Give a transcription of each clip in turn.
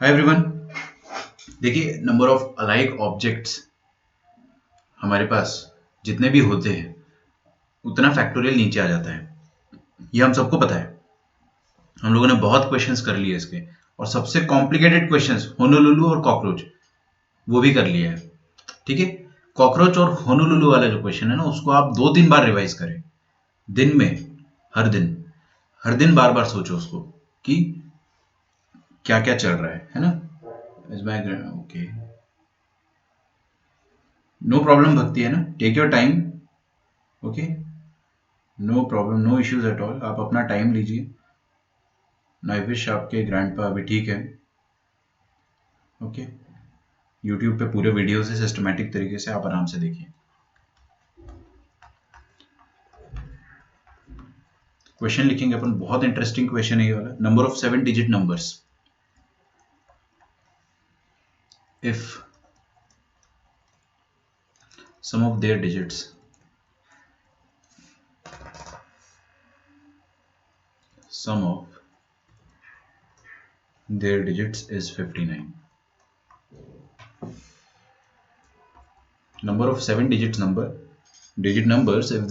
Hi everyone. देखिए, number of alike objects हमारे पास जितने भी होते हैं उतना फैक्टोरियल नीचे आ जाता है। ये हम सबको पता है। हम लोगों ने बहुत क्वेश्चंस कर लिए इसके, और सबसे कॉम्प्लिकेटेड क्वेश्चंस होनोलुलु और कॉकरोच वो भी कर लिया है। ठीक है, कॉकरोच और होनोलुलु वाला जो क्वेश्चन है ना, उसको आप 2-3 बार रिवाइज करें दिन में। हर दिन बार बार सोचो उसको कि क्या क्या चल रहा है ना। ओके, नो प्रॉब्लम भक्ति, है ना। Take your time. Okay, no problem, no issues at all. आप अपना टाइम लीजिए। आई विश आपके ग्रैंडपा अभी ठीक है। ओके, यूट्यूब पे पूरे वीडियोस है सिस्टमेटिक तरीके से, आप आराम से देखिए। क्वेश्चन लिखेंगे अपन, बहुत इंटरेस्टिंग क्वेश्चन है ये वाला। Number of 7 digit numbers, if sum of their digits sum of their digits is 59. Number of 7 digit numbers if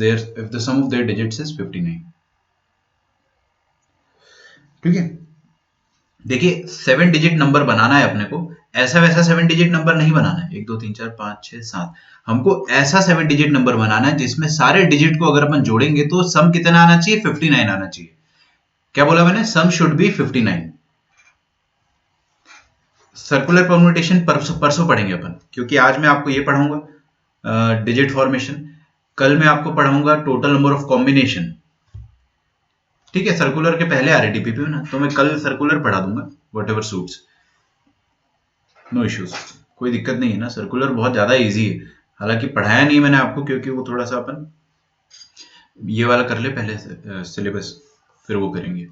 the sum of their digits is 59. ठीक है, देखिए 7 डिजिट नंबर बनाना है अपने को। ऐसा वैसा 7 डिजिट नंबर नहीं बनाना है 1 2 3 4 5 6 7। हमको ऐसा 7 डिजिट नंबर बनाना है जिसमें सारे डिजिट को अगर अपन जोड़ेंगे तो सम कितना आना चाहिए, 59 आना चाहिए। क्या बोला मैंने, sum should be 59। Circular permutation परसों पढ़ेंगे अपन, क्योंकि आज मैं आपको ये पढ़ाऊंगा डिजिट फॉर्मेशन। कल मैं आपको पढ़ाऊंगा टोटल नंबर ऑफ कॉम्बिनेशन। ठीक है, सर्कुलर के पहले आ रहे डीपीपी में ना, तो मैं कल सर्कुलर पढ़ा दूंगा। Whatever suits, no issues, कोई दिक्कत नहीं है ना। सर्कुलर बहुत ज्यादा इजी है। हालांकि पढ़ाया नहीं मैंने आपको, क्योंकि वो थोड़ा सा अपन ये वाला कर ले पहले सिलेबस, फिर वो करेंगे।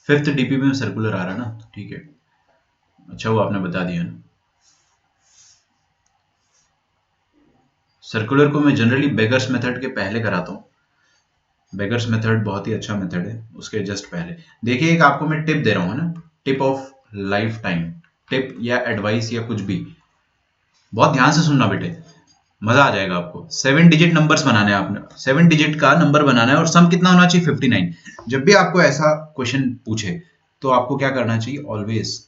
5th डीपीपी में सर्कुलर आ रहा है ना, तो ठीक है। अच्छा, वो आपने बता दिया ना। सर्कुलर को मैं जनरली बेगर्स मेथड के पहले कराता हूँ। बेगर्स मेथड बहुत ही अच्छा मेथड है, उसके जस्ट पहले। देखिए, एक आपको मैं टिप दे रहा हूँ ना, tip of life time, tip या एडवाइस या कुछ भी। बहुत ध्यान से सुनना बेटे, मजा आ जाएगा आपको। 7 डिजिट नंबर्स बनाने हैं आपने, 7 डिजिट का नंबर बनाना है, और सम कितना होना चाहिए, 59। जब भी आपको ऐसा क्वेश्चन पूछे तो आपको क्या करना चाहिए, ऑलवेज।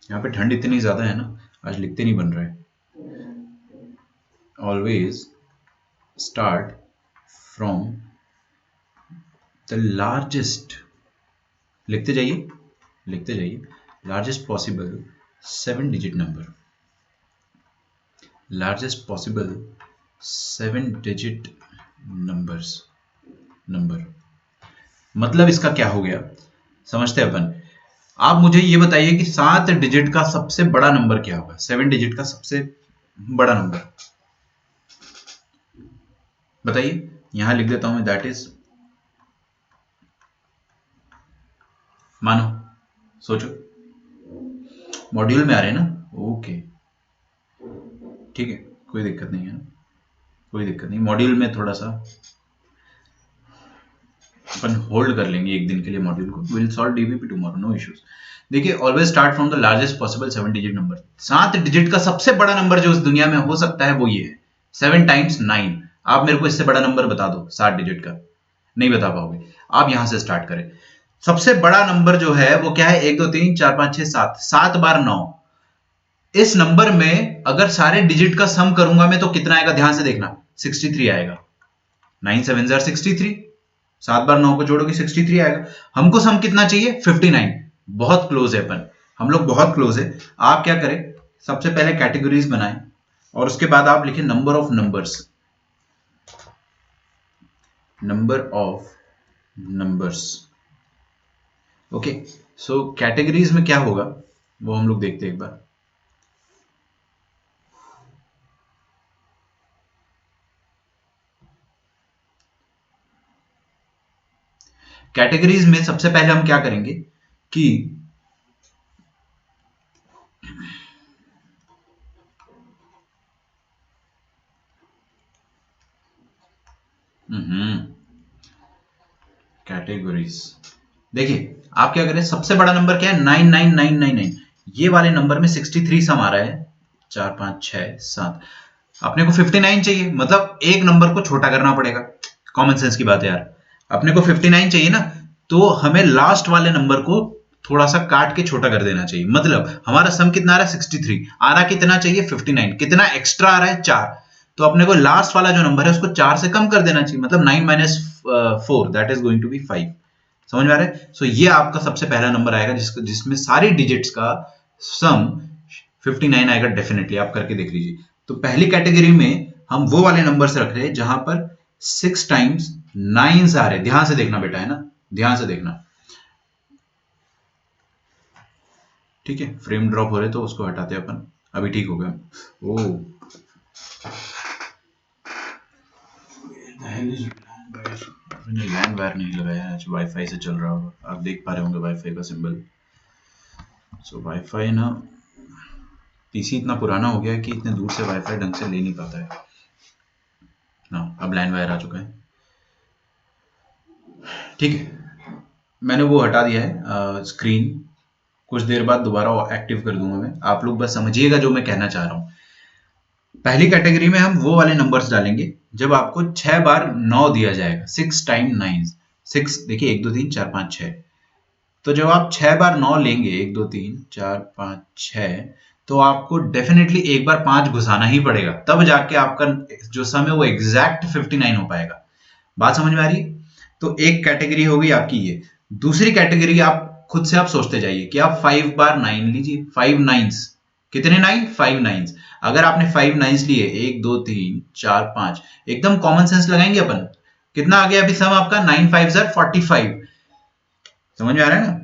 यहाँ पे ठंड इतनी ज्यादा है ना, आज लिखते नहीं बन रहा है। Always start from the largest, लिखते जाइए, largest possible 7 digit number, largest possible 7 digit number. मतलब इसका क्या हो गया, समझते हैं अपन। आप मुझे ये बताइए कि 7 डिजिट का सबसे बड़ा नंबर क्या होगा, 7 डिजिट का सबसे बड़ा नंबर बताइए। यहां लिख देता हूं मैं, दैट इज, मानो, सोचो। मॉड्यूल में आ रहे हैं ना, ओके ठीक है, कोई दिक्कत नहीं है ना, कोई दिक्कत नहीं। मॉड्यूल में थोड़ा सा अपन होल्ड कर लेंगे एक दिन के लिए मॉड्यूल को। Will solve DBP tomorrow, no issues. देखिए, always start from the largest possible 7 digit number. 7 digit का सबसे बड़ा नंबर जो इस दुनिया में हो सकता है वो ये है, 7 टाइम्स 9। आप मेरे को इससे बड़ा नंबर बता दो 7 डिजिट का, नहीं बता पाओगे। आप यहां से स्टार्ट करें। सबसे बड़ा नंबर जो है वो क्या है, 1 2 3 4 5 6 7, 7 बार 9। इस नंबर में अगर सारे डिजिट का सम करूंगा मैं तो कितना आएगा, ध्यान से देखना, 63 आएगा। 9 7 63, 7 बार 9 को जोड़ोगे 63 आएगा। हमको सम कितना चाहिए, 59। बहुत क्लोज है अपन, हम लोग बहुत क्लोज है। आप क्या करें, सबसे पहले कैटेगरीज बनाएं, और उसके बाद आप लिखें number of numbers, number of numbers. Okay, so categories में क्या होगा वो हम लोग देखते हैं एक बार। कैटेगरीज में सबसे पहले हम क्या करेंगे कि कैटेगरीज, देखिए आप क्या करें, सबसे बड़ा नंबर क्या है, 99999। ये वाले नंबर में 63 सम आ रहा है, 4 5 6 7, अपने को 59 चाहिए, मतलब एक नंबर को छोटा करना पड़ेगा। कॉमन सेंस की बात है यार, अपने को 59 चाहिए ना, तो हमें लास्ट वाले नंबर को थोड़ा सा काट के छोटा कर देना चाहिए। मतलब हमारा सम कितना आ रहा है 63, आ रहा कितना चाहिए 59, कितना एक्स्ट्रा आ रहा है 4, तो अपने को लास्ट वाला जो नंबर है उसको 4 से कम कर देना चाहिए, मतलब 9 minus 4 that is going to be 5। समझ में आ रहा है? सो ये आपका सबसे पहला नंबर आएगा जिसमें सारी डिजिट्स का सम 59 आएगा, डेफिनेटली आप करके देख लीजिए। तो पहली कैटेगरी में हम वो वाले नंबर से रख रहे हैं जहां पर 6 टाइम्स 9 आ रहे हैं। ध्यान से देखना बेटा, है ना, ध्यान से देखना, ठीक है। फ्रेम ड्रॉप हो रहे तो उसको हटाते हैं अपन, अभी ठीक हो गया। ओ लैंड वायर नहीं लगाया, अच्छा वाईफाई से चल रहा होगा, आप देख पा रहे होंगे वाईफाई का सिंबल। सो वाईफाई ना, पीसी इतना पुराना हो गया है कि इतने दूर से वाईफाई ढंग से ले नहीं पाता है ना। अब लैंड वायर आ चुका है, ठीक है। मैंने वो हटा दिया है स्क्रीन, कुछ देर बाद दोबारा एक्टिव कर दूंगा मैं, आप लोग बस समझिएगा जो मैं कहना चाह रहा हूँ। पहली कैटेगरी में हम वो वाले नंबर्स डालेंगे जब आपको 6 बार 9 दिया जाएगा, 6 टाइम 9, 6 देखिए 1 2 3 4 5 6, तो जब आप 6 बार 9 लेंगे, 1 2 3 4 5 6, तो आपको डेफिनेटली एक बार 5 घुसाना ही पड़ेगा, तब जाके आपका जो सम है वो एग्जैक्ट 59 हो पाएगा। बात समझ में आ रही है? तो एक कैटेगरी हो गई आपकी ये। दूसरी कैटेगरी आप खुद से आप सोचते जाइए कि आप 5 बार 9 लीजिए, 5 नाइन्स, कितने 9? 5 नाइन्स। अगर आपने 5 नाइन्स लिए, 1 2 3 4 5, एकदम कॉमन सेंस लगाएंगे अपन, कितना आ गया अभी सम आपका? 9 5 ज़र 45। समझ में आ रहा है ना?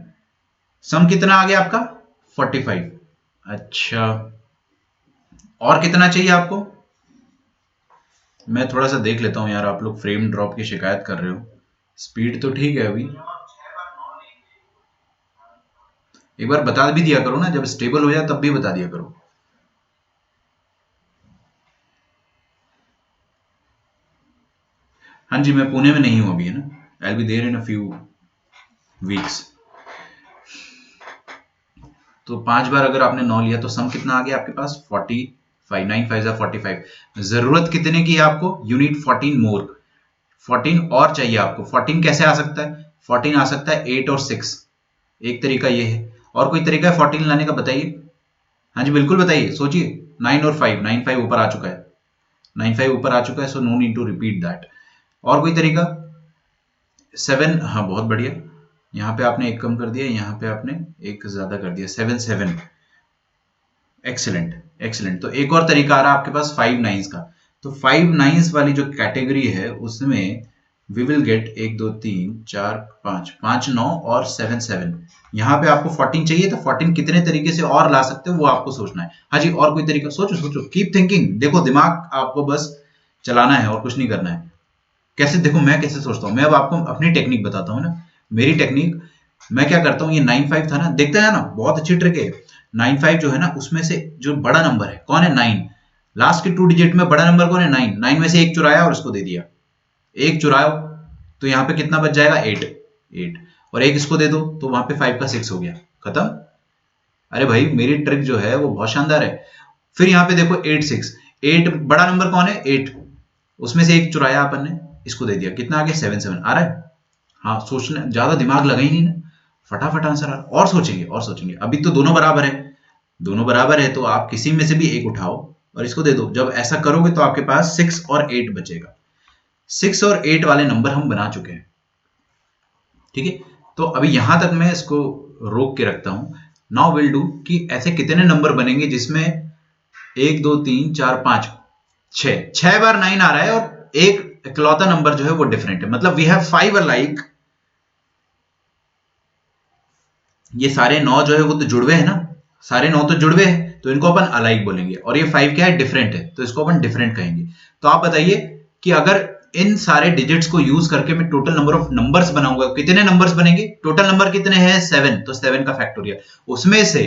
सम कितना आ गया आपका? 45। अच्छा, और कितना चाहिए आपको? मैं थोड़ा सा देख लेता हूं यार, आप लोग फ्रेम ड्रॉप की शिकायत कर रहे हो। स्पीड तो ठीक है अभी, एक बार बता भी दिया करो ना, जब स्टेबल हो जाए तब भी बता दिया करो। हाँ जी, मैं पुणे में नहीं हूं अभी, है ना, I will be there in a few weeks. तो 5 बार अगर आपने 9 लिया तो सम कितना आ गया आपके पास? 45, 9 5 ज़ा 45। जरूरत कितने की है आपको? यू नीड 14 मोर, 14 और चाहिए आपको। 14 कैसे आ सकता है? 14 आ सकता है 8 और 6, एक तरीका ये है, और कोई तरीका है 14 लाने का? बताइए। हाँ जी बिल्कुल बताइए, सोचिए। 9 और 5, 9 5 ऊपर आ चुका है, 9 5 ऊपर आ चुका है, so no need to repeat that. और कोई तरीका? 7, हाँ बहुत बढ़िया, यहाँ पे आपने एक कम कर दिया, यहाँ पे आपने एक ज्यादा कर दिया, 7 7, एक्सीलेंट एक्सीलेंट। तो एक और तरीका आ रहा है आपके पास 5 नाइन्स का। तो 5 नाइन्स वाली जो कैटेगरी है उसमें वी विल गेट 1 2 3 4 5, 5 9 और 7 7। यहाँ पे आपको 14 चाहिए, तो 14 कितने तरीके से और ला सकते हो वो आपको सोचना है। हाँ जी, और कोई तरीका? सोचो सोचो, कीप थिंकिंग, देखो दिमाग आपको बस चलाना है और कुछ नहीं करना है। कैसे? देखो मैं कैसे सोचता हूँ, मैं अब आपको अपनी टेक्निक बताता हूँ ना। मेरी टेक्निक, मैं क्या करता हूँ, ये 9 5 था ना, देखते हैं ना, बहुत अच्छी ट्रिक है। 9 5 जो है ना, उसमें से जो बड़ा नंबर है कौन है? 9। लास्ट के 2 डिजिट में बड़ा नंबर कौन है? 9। 9 में से एक चुराया और उसको दे दिया, एक चुराओ, तो यहाँ पे कितना बच जाएगा? 8 8, और एक इसको दे दो तो वहां पे 5 का 6 हो गया, खत्म। अरे भाई मेरी ट्रिक जो है वो बहुत शानदार है। फिर यहाँ पे देखो 8 6, 8 बड़ा नंबर कौन है? 8, उसमें से एक चुराया अपन ने, इसको दे दिया, कितना आ गया? 7 7 आ रहा है। हाँ, सोचना ज्यादा दिमाग लगा ही नहीं ना, फटाफट आंसर आ रहा। और सोचेंगे और सोचेंगे, अभी तो दोनों बराबर है, दोनों बराबर है, तो आप किसी में से भी एक उठाओ और इसको दे दो। जब ऐसा करोगे तो आपके पास 6 और 8 बचेगा। 6 और 8 वाले नंबर हम बना चुके हैं, ठीक है। तो अभी यहां तक मैं इसको रोक के रखता हूं। नाउ विल डू कि ऐसे कितने नंबर बनेंगे जिसमें 1 2 3 4 5 6, 6 बार 9 आ रहा है और एक इकलौता नंबर जो है वो डिफरेंट है, मतलब वी हैव 5 अलाइक। ये सारे 9 जो है वो तो जुड़वे है ना, सारे 9 तो जुड़वे हैं, तो इनको अपन अलाइक बोलेंगे, और ये 5 क्या है? डिफरेंट है, तो इसको अपन डिफरेंट कहेंगे। तो आप बताइए कि अगर इन सारे डिजिट्स को यूज करके मैं टोटल नंबर ऑफ नंबर्स बनाऊंगा, कितने नंबर्स बनेंगे? टोटल नंबर कितने हैं? 7, तो 7 का फैक्टोरियल, उसमें से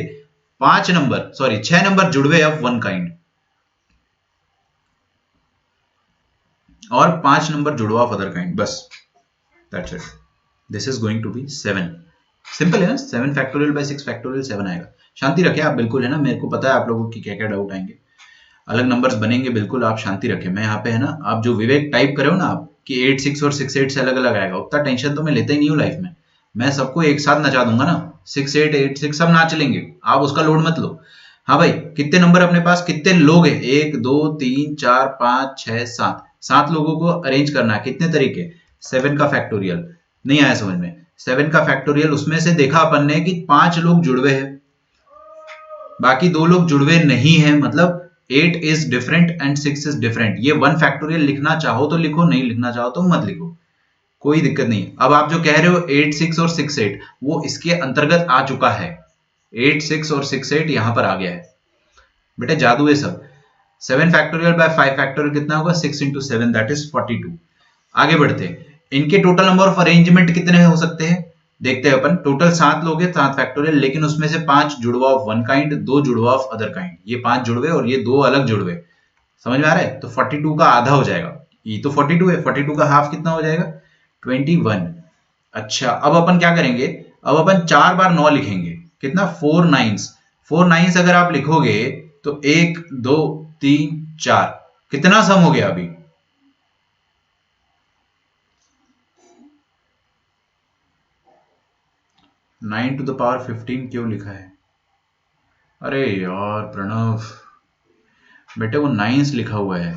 5 नंबर, सॉरी 6 नंबर जुड़वे ऑफ वन काइंड, और 5 नंबर जुड़वा ऑफ अदर काइंड, बस that's it. This is going to be 7। Simple है ना, 7 फैक्टोरियल बाय 6 फैक्टोरियल 7 आएगा। शांति रखें आप बिल्कुल, है ना, मेरे को पता है आप लोगों की क्या क्या डाउट आएंगे, अलग नंबर्स बनेंगे, बिल्कुल आप शांति रखें। मैं यहाँ पे, है ना, आप जो विवेक टाइप करे हो ना आप कि 8 6 और 6 8 से अलग अलग आएगा, उतना टेंशन तो मैं लेता ही नहीं हूँ लाइफ में। मैं सबको एक साथ नचा दूंगा ना, 6 8 8 6 सब नाच लेंगे, आप उसका लोड मत लो। हाँ भाई, कितने नंबर अपने पास, कितने लोग हैं, 1 2 3 4 5 6 7, 7 लोगों को अरेंज करना है। कितने तरीके, 7 का फैक्टोरियल नहीं आया समझ में, 7 का फैक्टोरियल, उसमें से देखा अपन ने कि 5 लोग जुड़वे हैं, बाकी 2 लोग जुड़वे नहीं है, मतलब 8 is different and 6 is different. ये 1 फैक्टोरियल लिखना चाहो तो लिखो, नहीं लिखना चाहो तो मत लिखो, कोई दिक्कत नहीं। अब आप जो कह रहे हो 8 6 और 6 8, वो इसके अंतर्गत आ चुका है। 8 6 और 6 8 यहां पर आ गया है बेटा, जादू है सब। 7 फैक्टोरियल बाय 5 फैक्टोरियल कितना होगा, 6 into 7 दैट इज 42। आगे बढ़ते हैं, इनके टोटल नंबर ऑफ अरेंजमेंट कितने हो सकते हैं, देखते हैं अपन। टोटल 7 लोग हैं, 7 फैक्टोरियल, लेकिन उसमें से 5 जुड़वा ऑफ वन काइंड, 2 जुड़वा ऑफ अदर काइंड, ये 5 जुड़वे और ये 2 अलग जुड़वे, समझ में आ रहा है। तो 42 का आधा हो जाएगा, ये तो 42 है, 42 का हाफ कितना हो जाएगा, 21। अच्छा, अब अपन क्या करेंगे, अब अपन 4 बार 9 लिखेंगे, कितना, 4 9s, 4 9s अगर आप लिखोगे तो 1 2 3 4, कितना सम हो गया अभी, 9 to the power 15 क्यों लिखा है, अरे यार प्रणव, बेटे वो 9s लिखा हुआ है,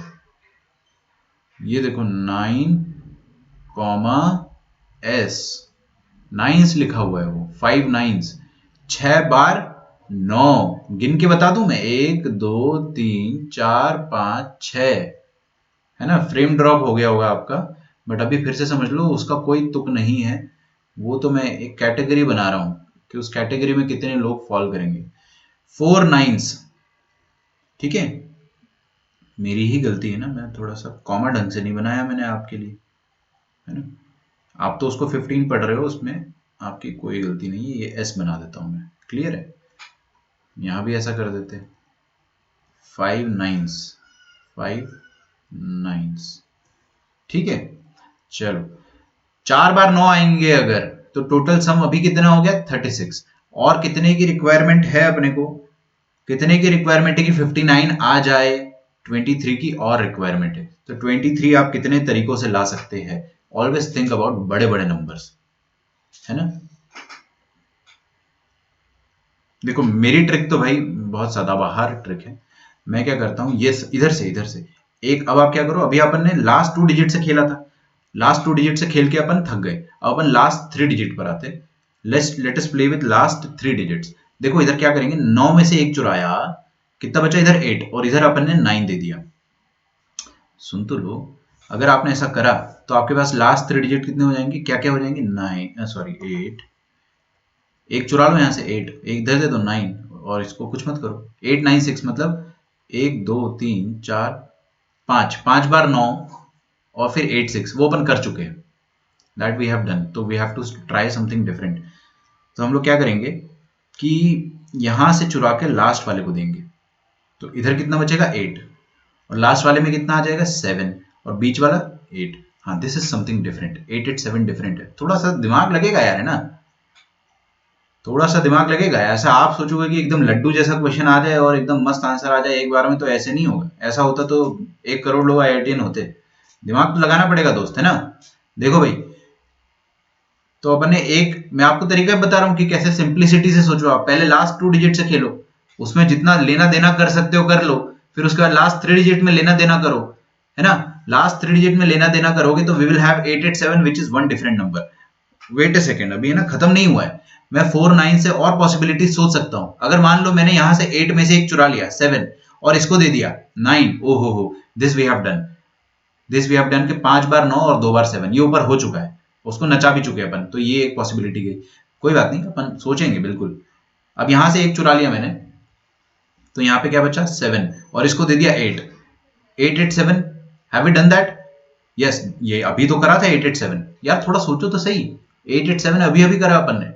ये देखो 9 कॉमा s, 9s लिखा हुआ है, वो 5 9s, 6 बार 9, गिन के बता दूं मैं, 1 2 3 4 5 6, है ना। फ्रेम ड्रॉप हो गया होगा आपका, बट अभी फिर से समझ लो, उसका कोई तुक नहीं है, वो तो मैं एक कैटेगरी बना रहा हूं कि उस कैटेगरी में कितने लोग फॉल करेंगे। 4 9s, ठीक है, मेरी ही गलती है ना, मैं थोड़ा सा कॉमा ढंग से नहीं बनाया मैंने आपके लिए, है ना। आप तो उसको 15 पढ़ रहे हो, उसमें आपकी कोई गलती नहीं है, ये एस बना देता हूं मैं, क्लियर है। यहां भी ऐसा कर देते, 5 9s, 5 9s, ठीक है। चलो, 4 बार 9 आएंगे अगर, तो टोटल सम अभी कितना हो गया, 36। और कितने की रिक्वायरमेंट है अपने को, कितने की रिक्वायरमेंट है कि 59 आ जाए, 23 की और रिक्वायरमेंट है। तो 23 आप कितने तरीकों से ला सकते हैं, ऑलवेज थिंक अबाउट बड़े बड़े नंबर्स, है ना। देखो मेरी ट्रिक तो भाई बहुत सदाबहार ट्रिक है, मैं क्या करता हूं, ये इधर से एक, अब आप क्या करो, अभी अपन ने लास्ट 2 डिजिट से खेला था, लास्ट 2 डिजिट से खेल के अपन थक गए, अब अपन लास्ट 3 डिजिट पर आते, let us play with last 3 digits. देखो इधर क्या करेंगे, 9 में से एक चुराया, कितना बचा इधर 8, और इधर अपन ने 9 दे दिया। सुन तो लो, अगर आपने ऐसा करा तो आपके पास लास्ट 3 डिजिट कितने हो जाएंगे, क्या क्या हो जाएंगे, 9 सॉरी 8, एक चुरा लो यहां से 8, एक इधर दे दो 9, और इसको कुछ मत करो, 8 9 6 मतलब 1 2 3 4 5, 5 बार 9 और फिर 8 6, वो अपन कर चुके हैं, दैट वी हैव डन। तो we have to try something different. तो हम लोग क्या करेंगे कि यहां से चुरा के लास्ट वाले को देंगे, तो इधर कितना बचेगा 8, और लास्ट वाले में कितना आ जाएगा 7, और बीच वाला 8। हाँ, this is something different, 8 8 7 different है, थोड़ा सा दिमाग लगेगा यार, है ना, थोड़ा सा दिमाग लगेगा। ऐसा आप सोचोगे कि एकदम लड्डू जैसा क्वेश्चन आ जाए और एकदम मस्त आंसर आ जाए एक बार में, तो ऐसे नहीं होगा, ऐसा होता तो 1 करोड़ लोग IITian होते। दिमाग तो लगाना पड़ेगा दोस्त, है ना। देखो भाई, तो अपन ने एक, मैं आपको तरीका बता रहा हूं कि कैसे सिंप्लिसिटी से सोचो, आप पहले लास्ट 2 डिजिट से खेलो, उसमें जितना लेना देना कर सकते हो कर लो, फिर उसके बाद लास्ट 3 डिजिट में लेना देना करो, है ना। लास्ट 3 डिजिट में लेना देना करोगे तो we will have 8 8 7 which is one different number. Wait a second, अभी है ना, खत्म नहीं हुआ है, मैं 4 9 से और पॉसिबिलिटी सोच सकता हूं। अगर मान लो मैंने यहां से 8 में से एक चुरा लिया 7, और इसको दे दिया 9, ओ हो, this we have done, this we have done कि 5 बार 9 और 2 बार 7, ये ऊपर हो चुका है, उसको नचा भी चुके अपन, तो ये एक पॉसिबिलिटी गई। कोई बात नहीं, अपन सोचेंगे बिल्कुल। अब यहां से एक चुरा लिया मैंने, तो यहां पे क्या बचा 7, और इसको दे दिया 8, 8 8 7, have we done that, yes, ये अभी तो करा था 8 8 7, यार थोड़ा सोचो तो सही, 8 8 7 अभी अभी करा अपन ने,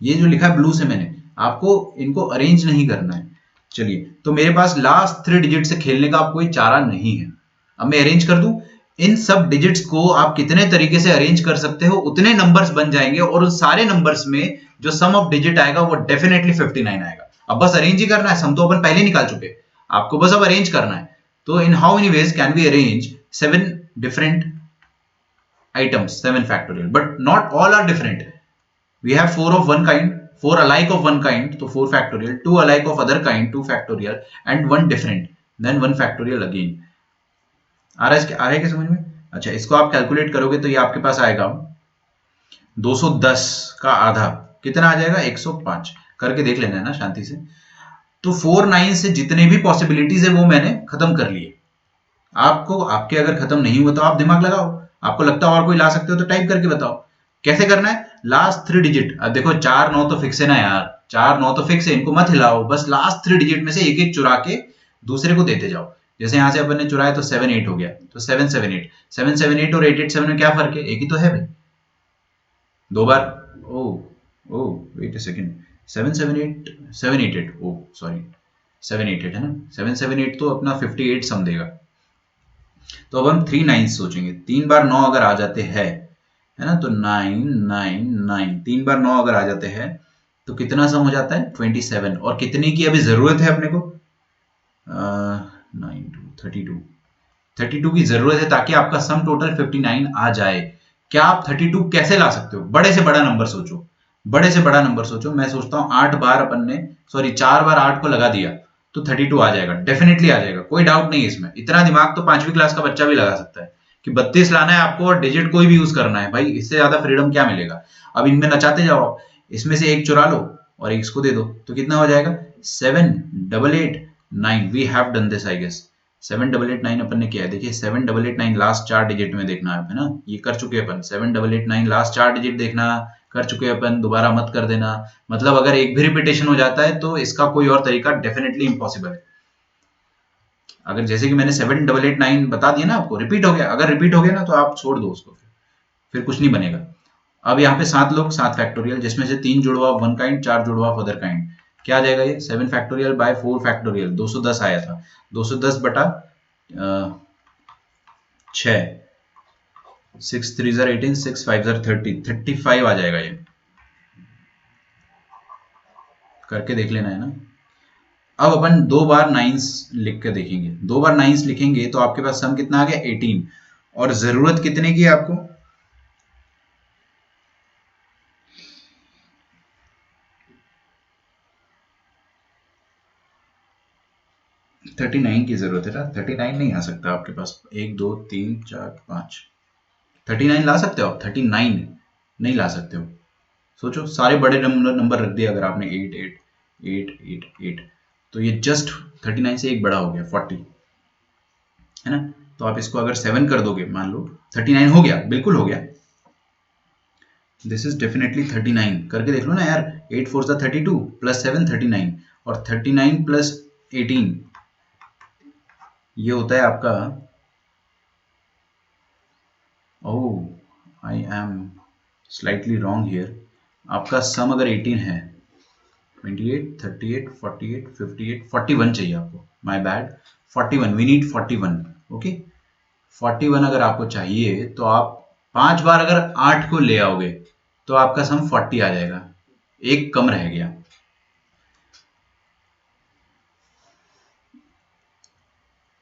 ये जो लिखा है ब्लू से मैंने, आपको इनको अरेंज नहीं करना है। चलिए, तो मेरे पास लास्ट 3 डिजिट से खेलने का अब कोई चारा नहीं है, अब मैं अरेंज कर दूं इन सब डिजिट्स को, आप कितने तरीके से अरेंज कर सकते हो, उतने नंबर्स बन जाएंगे, और उन सारे नंबर्स में जो सम ऑफ डिजिट आएगा वो डेफिनेटली 59 आएगा। अब बस अरेंज ही करना है, सम तो अपन पहले निकाल चुके, आपको बस अब अरेंज करना है। तो in how many ways can we arrange 7 different items, 7 factorial, but not all are different. We have 4 of one kind, 4 alike of one kind, so 4 factorial, 2 alike of other kind, 2 factorial, and 1 different, then 1 factorial again. आ रहा है क्या समझ में? अच्छा, इसको आप calculate करोगे तो ये आपके पास आएगा 210 का आधा, कितना आ जाएगा? 105। करके देख लेना है ना शांति से। तो 4 9 से जितने भी पॉसिबिलिटीज है वो मैंने खत्म कर लिए। आपको, आपके अगर खत्म नहीं हुआ तो आप दिमाग लगाओ, आपको लगता है और कोई ला सकते हो तो टाइप करके बताओ कैसे करना है। लास्ट 3 डिजिट, अब देखो 4 9 तो फिक्स है ना यार, 4 9 तो फिक्स है, इनको मत हिलाओ, बस लास्ट 3 डिजिट में से एक एक चुरा के दूसरे को देते जाओ। जैसे यहां से अपन ने चुराया तो 7 8 हो गया, तो 7 7 8, 7 7 8 और 8 8 7 में क्या फर्क है? एक ही तो है भाई, दो बार। Oh oh wait a second, 7 7 8 7 8 8, oh sorry 7 8 8 है ना, 7 7 8 तो अपना 58 सम देगा। तो अब हम 3 9 सोचेंगे, 3 बार 9 अगर आ जाते हैं, है ना, तो 9 9 9, 3 बार 9 अगर आ जाते हैं तो कितना सम हो जाता है? 27। और कितने की अभी जरूरत है अपने को? 9 2 32 की जरूरत है ताकि आपका सम टोटल 59 आ जाए। क्या आप 32 कैसे ला सकते हो? बड़े से बड़ा नंबर सोचो, बड़े से बड़ा नंबर सोचो। मैं सोचता हूं 8 बार अपन ने, सॉरी 4 बार 8 को लगा दिया तो 32 आ जाएगा, डेफिनेटली आ जाएगा, कोई डाउट नहीं है इसमें। इतना दिमाग तो 5वीं क्लास का बच्चा भी लगा सकता है कि 32 लाना है आपको और डिजिट कोई भी यूज करना है। भाई इससे ज्यादा फ्रीडम क्या मिलेगा? अब इनमें नचाते जाओ, इसमें से एक चुरा लो और एक इसको दे दो, तो कितना हो जाएगा? 7 8 8 9। We have done this I guess. 7 8 8 9 अपन ने किया है, देखिए 7 8 8 9 लास्ट 4 डिजिट में देखना है ना, ये कर चुके अपन। 7 8 8 9 लास्ट 4 डिजिट देखना कर चुके अपन, दोबारा मत कर देना। मतलब अगर एक भी रिपीटेशन हो जाता है तो इसका कोई और तरीका डेफिनेटली इंपॉसिबल है। अगर जैसे कि मैंने 7 8 8 9 बता दिया ना आपको, रिपीट हो गया, अगर रिपीट हो गया ना तो आप छोड़ दो उसको, फिर कुछ नहीं बनेगा। अब यहाँ पे 7 लोग 7 फैक्टोरियल, जिसमें से 3 जुड़वा ऑफ वन काइंड, 4 जुड़वा ऑफ अदर काइंड। क्या आ जाएगा ये? 7 फैक्टोरियल बाय 4 फैक्टोरियल, 210 आया था, 210 बटा 6, 6 3 18, 6 5 30, 35 आ जाएगा ये। करके देख लेना है ना। अब अपन 2 बार 9s लिख के देखेंगे, 2 बार 9s लिखेंगे तो आपके पास सम कितना आ गया? 18। और जरूरत कितने की है आपको? 39 की जरूरत है ना। 39 नहीं आ सकता आपके पास, 1 2 3 4 5, 39 ला सकते हो आप? 39 नहीं ला सकते हो। सोचो, सारे बड़े नंबर रख दिए अगर आपने, 8 8 8 8 8, तो ये जस्ट 39 से एक बड़ा हो गया, 40, है ना। तो आप इसको अगर 7 कर दोगे, मान लो 39 हो गया, बिल्कुल हो गया। This is definitely 39। करके देख लो ना यार, 8 4 32 प्लस 7 39, और 39 प्लस 18 ये होता है आपका, oh I am slightly wrong here. आपका सम अगर 18 है, 28 38 48 58 41 चाहिए आपको, my bad, 41, we need 41। Okay, 41 अगर आपको चाहिए तो आप 5 बार अगर 8 को ले आओगे तो आपका सम 40 आ जाएगा, एक कम रह गया।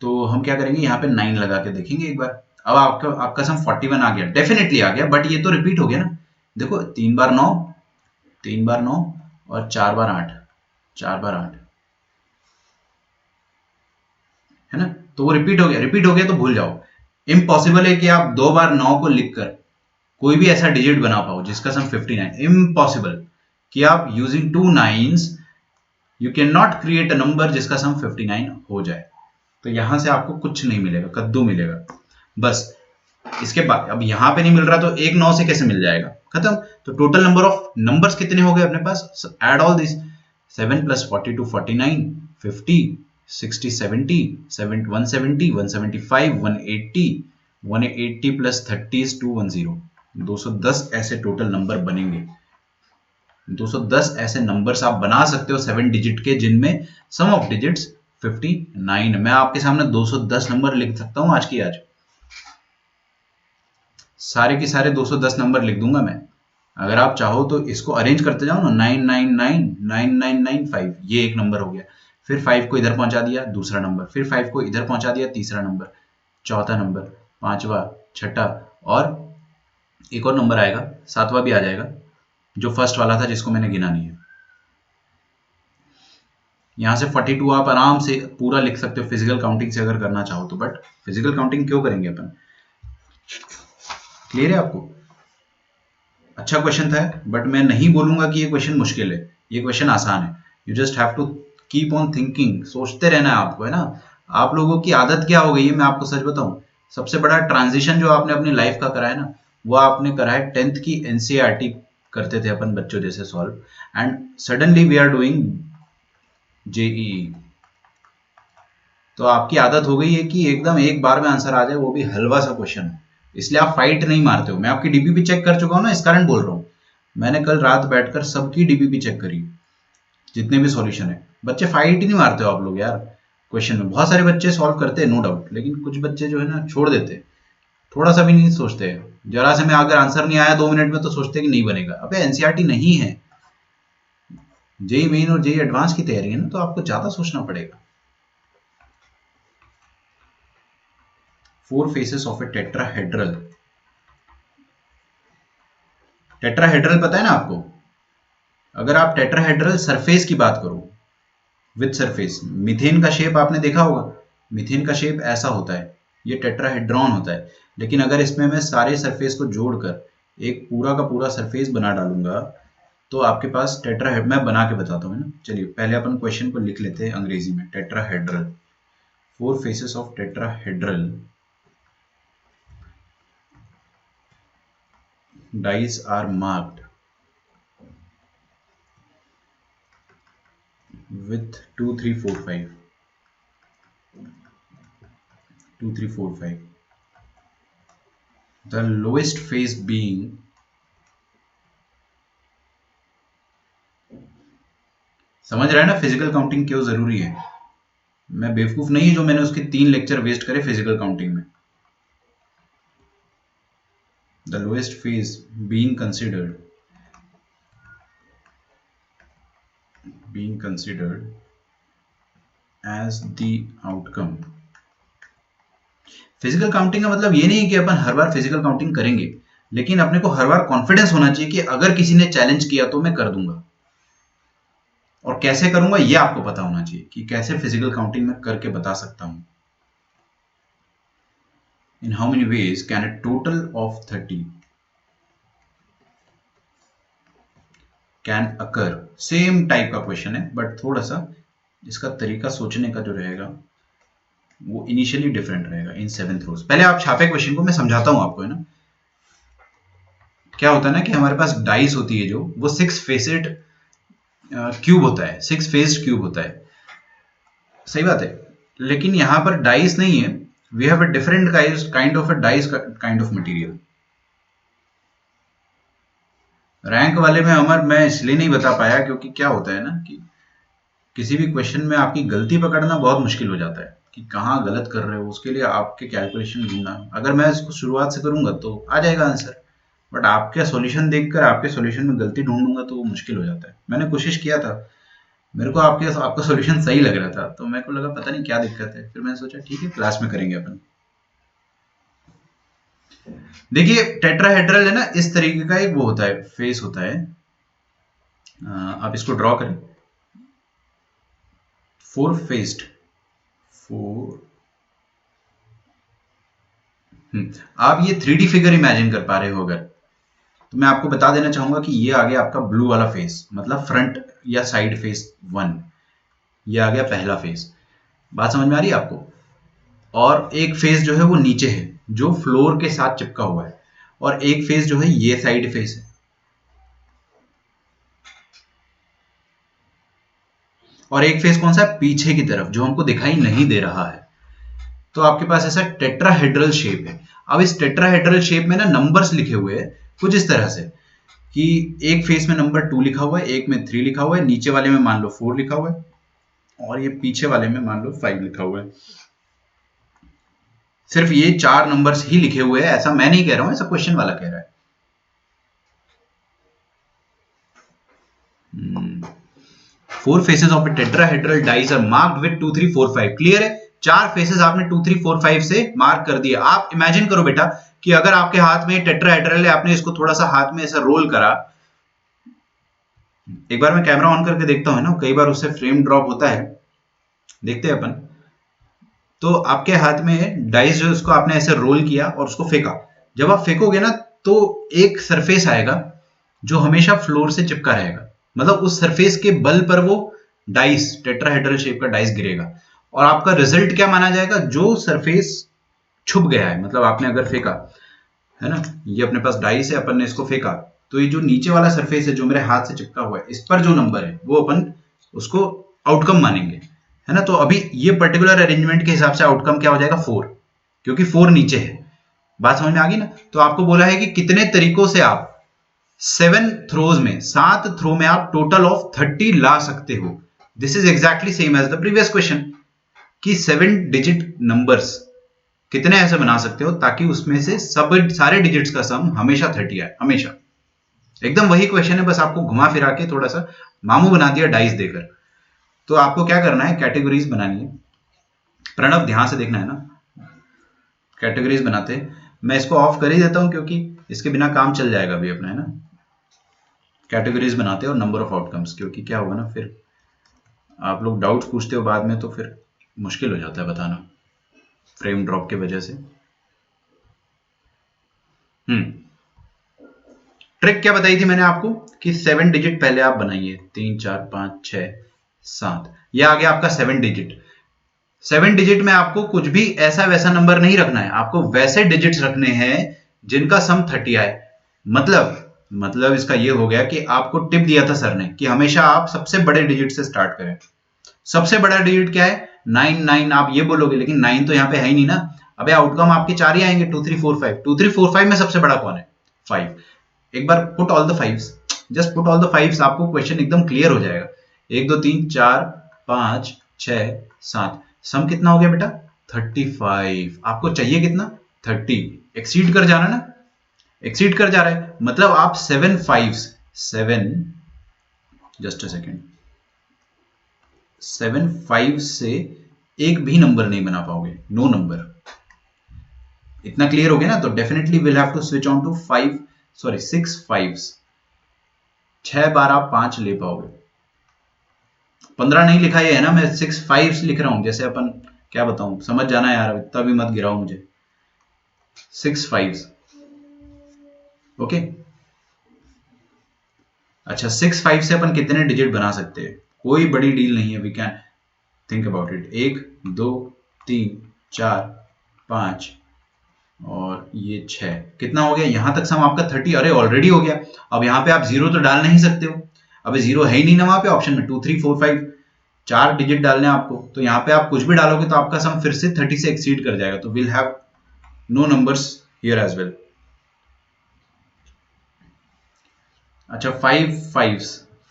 तो हम क्या करेंगे, यहाँ पे 9 लगा के देखेंगे एक बार। अब आपका आपका सम 41 आ गया, डेफिनेटली आ गया, बट ये तो रिपीट हो गया ना। देखो 3 बार 9, 3 बार 9 और 4 बार 8, 4 बार 8, है ना। तो वो रिपीट हो गया, रिपीट हो गया तो भूल जाओ। इम्पॉसिबल है कि आप 2 बार 9 को लिखकर कोई भी ऐसा डिजिट बना पाओ जिसका सम 59। इम्पॉसिबल कि आप using 2 9s you can not create a number जिसका सम 59 हो जाए। तो यहां से आपको कुछ नहीं मिलेगा, कद्दू मिलेगा बस। इसके बाद अब यहां पे नहीं मिल रहा तो एक 9 से कैसे मिल जाएगा? खत्म। तो टोटल नंबर ऑफ नंबर्स कितने हो गए अपने पास? Add all this, 7 plus 42 49, 50 60 70 170 175 180, 180 plus 30 is 210, 210 ऐसे टोटल नंबर बनेंगे। 210 ऐसे नंबर्स आप बना सकते हो 7 डिजिट के, जिनमें सम ऑफ डिजिट्स 59। मैं आपके सामने 210 नंबर लिख सकता हूं आज, सारे के सारे 210 नंबर लिख दूंगा मैं। अगर आप चाहो तो इसको अरेंज करते जाओ ना, 9999999 ये एक नंबर हो गया, फिर 5 को इधर पहुंचा दिया दूसरा नंबर, फिर 5 को इधर पहुंचा दिया तीसरा नंबर, चौथा नंबर, पांचवा, छठा, और एक और नंबर आएगा, सातवां भी आ जाएगा, जो फर्स्ट वाला था जिसको मैंने गिना नहीं है। यहाँ से 42 आप आराम से पूरा लिख सकते हो फिजिकल काउंटिंग से अगर करना चाहो तो, बट फिजिकल काउंटिंग क्यों करेंगे अपन? क्लियर है आपको? अच्छा क्वेश्चन था, बट मैं नहीं बोलूंगा कि ये क्वेश्चन मुश्किल है, ये क्वेश्चन आसान है। You just have to keep on thinking, सोचते रहना है आपको, है ना। आप लोगों की आदत क्या हो गई है, मैं आपको सच बताऊं, सबसे बड़ा ट्रांजिशन जो आपने अपनी लाइफ का करा है ना, वो आपने करा है 10th की एनसीईआरटी करते थे अपन बच्चों जैसे solve, and suddenly we are doing JEE. तो आपकी आदत हो गई है कि एकदम एक बार में आंसर आ जाए, वो भी हलवा सा क्वेश्चन हो, इसलिए आप फाइट नहीं मारते हो। मैं आपकी डीपीपी चेक कर चुका हूं ना, इस कारण बोल रहा हूं। मैंने कल रात बैठकर सबकी डीपीपी चेक करी, जितने भी सॉल्यूशन है। बच्चे फाइट ही नहीं मारते हो आप लोग यार क्वेश्चन में। बहुत सारे बच्चे सॉल्व करते हैं नो डाउट, लेकिन कुछ बच्चे जो है ना छोड़ देते हैं, थोड़ा सा भी नहीं सोचते हैं। जरा से में अगर आंसर नहीं आया 2 मिनट में तो सोचते हैं कि नहीं बनेगा। अबे एनसीईआरटी नहीं है, जेई मेन और जेई एडवांस की तैयारी है ना, तो आपको ज्यादा सोचना पड़ेगा। 4 faces of a tetrahedral. Tetrahedral पता है ना आपको? अगर आप टेट्राहेड्रल सरफेस की बात करो, विद सरफेस, मीथेन का शेप आपने देखा होगा, मीथेन का शेप ऐसा होता है, ये टेट्राहेड्रॉन होता है। लेकिन अगर इसमें मैं सारे सरफेस को जोड़कर एक पूरा का पूरा सरफेस बना डालूंगा, तो आपके पास टेट्राहेड, मैं बना के बताता हूँ ना। चलिए पहले अपन क्वेश्चन को लिख लेते हैं अंग्रेजी में। Tetrahedral, 4 faces of tetrahedral dice are marked with 2 3 4 5 2 3 4 5, the lowest phase being समझ रहा है ना फिजिकल काउंटिंग क्यों जरूरी है? मैं बेवकूफ नहीं है जो मैंने उसके 3 लेक्चर वेस्ट करे फिजिकल काउंटिंग में। the lowest phase being considered as the outcome। Physical counting का मतलब ये नहीं है कि अपन हर बार फिजिकल काउंटिंग करेंगे, लेकिन अपने को हर बार कॉन्फिडेंस होना चाहिए कि अगर किसी ने चैलेंज किया तो मैं कर दूंगा। और कैसे करूंगा ये आपको पता होना चाहिए कि कैसे फिजिकल काउंटिंग में करके बता सकता हूं। इन how many ways can a total of 30 can occur. Same type का क्वेश्चन है, बट थोड़ा सा इसका तरीका सोचने का जो रहेगा वो इनिशियली डिफरेंट रहेगा। इन 7 रोज, पहले आप छापे क्वेश्चन को, मैं समझाता हूं आपको, है ना। क्या होता है ना कि हमारे पास डाइस होती है, जो वो 6 फेसेड क्यूब होता है, 6 फेस्ड क्यूब होता है, सही बात है। लेकिन यहां पर डाइस नहीं है, we have a different kind of a dice kind of material. Rank वाले में अमर मैं इसलिए नहीं बता पाया क्योंकि क्या होता है ना कि किसी भी क्वेश्चन में आपकी गलती पकड़ना बहुत मुश्किल हो जाता है कि कहाँ गलत कर रहे हो, उसके लिए आपके कैलकुलेशन ढूंढना। अगर मैं इसको शुरुआत से करूंगा तो आ जाएगा आंसर, बट आपके सॉल्यूशन देखकर आपके सॉल्यूशन में गलती ढूंढूंगा तो वो मुश्किल हो जाता है। मैंने कोशिश किया था, मेरे को आपका सॉल्यूशन सही लग रहा था, तो मेरे को लगा पता नहीं क्या दिक्कत है, फिर मैंने सोचा ठीक है क्लास में करेंगे अपन। देखिए टेट्राहेड्रल है ना, इस तरीके का एक वो होता है, फेस होता है। आप इसको ड्रॉ करें, 4 फेस्ड 4। आप ये 3D फिगर इमेजिन कर पा रहे हो अगर, तो मैं आपको बता देना चाहूंगा कि ये आ गया आपका ब्लू वाला फेस, मतलब फ्रंट या साइड फेस 1, ये आ गया पहला फेस। बात समझ में आ रही है आपको? और एक फेस जो है वो नीचे है, जो फ्लोर के साथ चिपका हुआ है, और एक फेस जो है ये साइड फेस है, और एक फेस कौन सा है, पीछे की तरफ, जो हमको दिखाई नहीं दे रहा है। तो आपके पास ऐसा टेट्राहेड्रल शेप है। अब इस टेट्राहेड्रल शेप में ना नंबर्स लिखे हुए हैं कुछ इस तरह से कि एक फेस में नंबर 2 लिखा हुआ है, एक में 3 लिखा हुआ है, नीचे वाले में मान लो 4 लिखा हुआ है, और ये पीछे वाले में मान लो 5 लिखा हुआ है। सिर्फ ये 4 नंबर्स ही लिखे हुए हैं, ऐसा मैं नहीं कह रहा हूं, ऐसा क्वेश्चन वाला कह रहा है। 4 faces of a tetrahedral dice are marked with 2 3 4 5। Clear है? 4 फेसेस आपने 2 3 4 5 से मार्क कर दिया। आप इमेजिन करो बेटा कि अगर आपके हाथ में टेट्राहेड्रल है, आपने इसको थोड़ा सा हाथ में ऐसा रोल करा। एक बार मैं कैमरा ऑन करके देखता हूं ना, कई बार उससे फ्रेम ड्रॉप होता है, देखते हैं अपन। तो आपके हाथ में डाइस जो उसको आपने ऐसे रोल किया और उसको फेंका। जब आप फेंकोगे ना तो एक सरफेस आएगा जो हमेशा फ्लोर से चिपका रहेगा। मतलब उस सरफेस के बल पर वो डाइस, टेट्राहेड्रल शेप का डाइस गिरेगा और आपका रिजल्ट क्या माना जाएगा? जो सरफेस छुप गया है, मतलब आपने अगर फेंका है ना, ये अपने पास डाइस है, अपन ने इसको फेंका, तो ये जो नीचे वाला सरफेस है जो मेरे हाथ से चिपका हुआ है, इस पर जो नंबर है वो अपन उसको आउटकम मानेंगे, है ना। तो अभी ये पर्टिकुलर अरेंजमेंट के हिसाब से आउटकम क्या हो जाएगा? 4, क्योंकि 4 नीचे है। बात समझ में आ गई ना? तो आपको बोला है कि कितने तरीकों से आप 7 थ्रोज में, 7 थ्रो में आप टोटल ऑफ 30 ला सकते हो। This is exactly same as the previous question कि 7 डिजिट नंबर्स कितने ऐसे बना सकते हो ताकि उसमें से सब सारे डिजिट्स का सम हमेशा 30 आए, हमेशा। एकदम वही क्वेश्चन है, बस आपको घुमा फिरा के थोड़ा सा मामू बना दिया डाइस देकर। तो आपको क्या करना है? कैटेगरीज बनानी है। प्रणव ध्यान से देखना है ना, कैटेगरीज बनाते हैं। मैं इसको ऑफ कर ही देता हूं क्योंकि इसके बिना काम चल जाएगा अभी अपना, है ना। कैटेगरीज बनाते हैं और नंबर ऑफ आउटकम्स, क्योंकि क्या होगा ना, फिर आप लोग डाउट्स पूछते हो बाद में तो फिर मुश्किल हो जाता है बताना फ्रेम ड्रॉप की वजह से। ट्रिक क्या बताई थी मैंने आपको कि 7 डिजिट पहले आप बनाइए, 3 4 5 6 7, यह आ गया आपका 7 डिजिट। 7 डिजिट में आपको कुछ भी ऐसा वैसा नंबर नहीं रखना है, आपको वैसे डिजिट्स रखने हैं जिनका सम 30 आए। मतलब इसका ये हो गया कि आपको टिप दिया था सर ने कि हमेशा आप सबसे बड़े डिजिट से स्टार्ट करें। सबसे बड़ा डिजिट क्या है? 9 9 आप ये बोलोगे, लेकिन 9 तो यहाँ पे है ही नहीं ना। अबे आउटकम आपके 4 ही आएंगे, 2 3 4 5। 2 3 4 5 में सबसे बड़ा कौन है? 5। एक बार put all the 5s, just put all the 5s, आपको क्वेश्चन एकदम क्लियर हो जाएगा। 1 2 3 4 5 6 7, सम कितना हो गया बेटा? 35। आपको चाहिए कितना? 30। एक्सीड कर जाना ना, एक्सीड कर जा रहा है, मतलब आप 7 5s, 7, जस्ट अ सेकेंड, 7 5 से एक भी नंबर नहीं बना पाओगे, नो नंबर। इतना क्लियर हो गया ना? तो definitely will have to switch on to 6 5s। 6 12 5 ले पाओगे, 15 नहीं लिखा है ना, मैं 6 5s लिख रहा हूं। जैसे अपन क्या बताऊं, समझ जाना यार, इतना भी मत गिराओ मुझे। 6 5s, ओके। अच्छा, 6 5 से अपन कितने डिजिट बना सकते हैं? कोई बड़ी डील नहीं है, we can think about it. 1 2 3 4 5 और ये 6, कितना हो गया? यहां तक सम आपका 30। अरे ऑलरेडी हो गया। अब यहाँ पे आप जीरो तो डाल नहीं सकते हो, अबे जीरो है ही नहीं ना वहां पे ऑप्शन में। 2 3 4 5 4 डिजिट डालने हैं आपको, तो यहाँ पे आप कुछ भी डालोगे तो आपका सम फिर से 30 से एक्सीड कर जाएगा। तो will have no numbers here as well. अच्छा, 5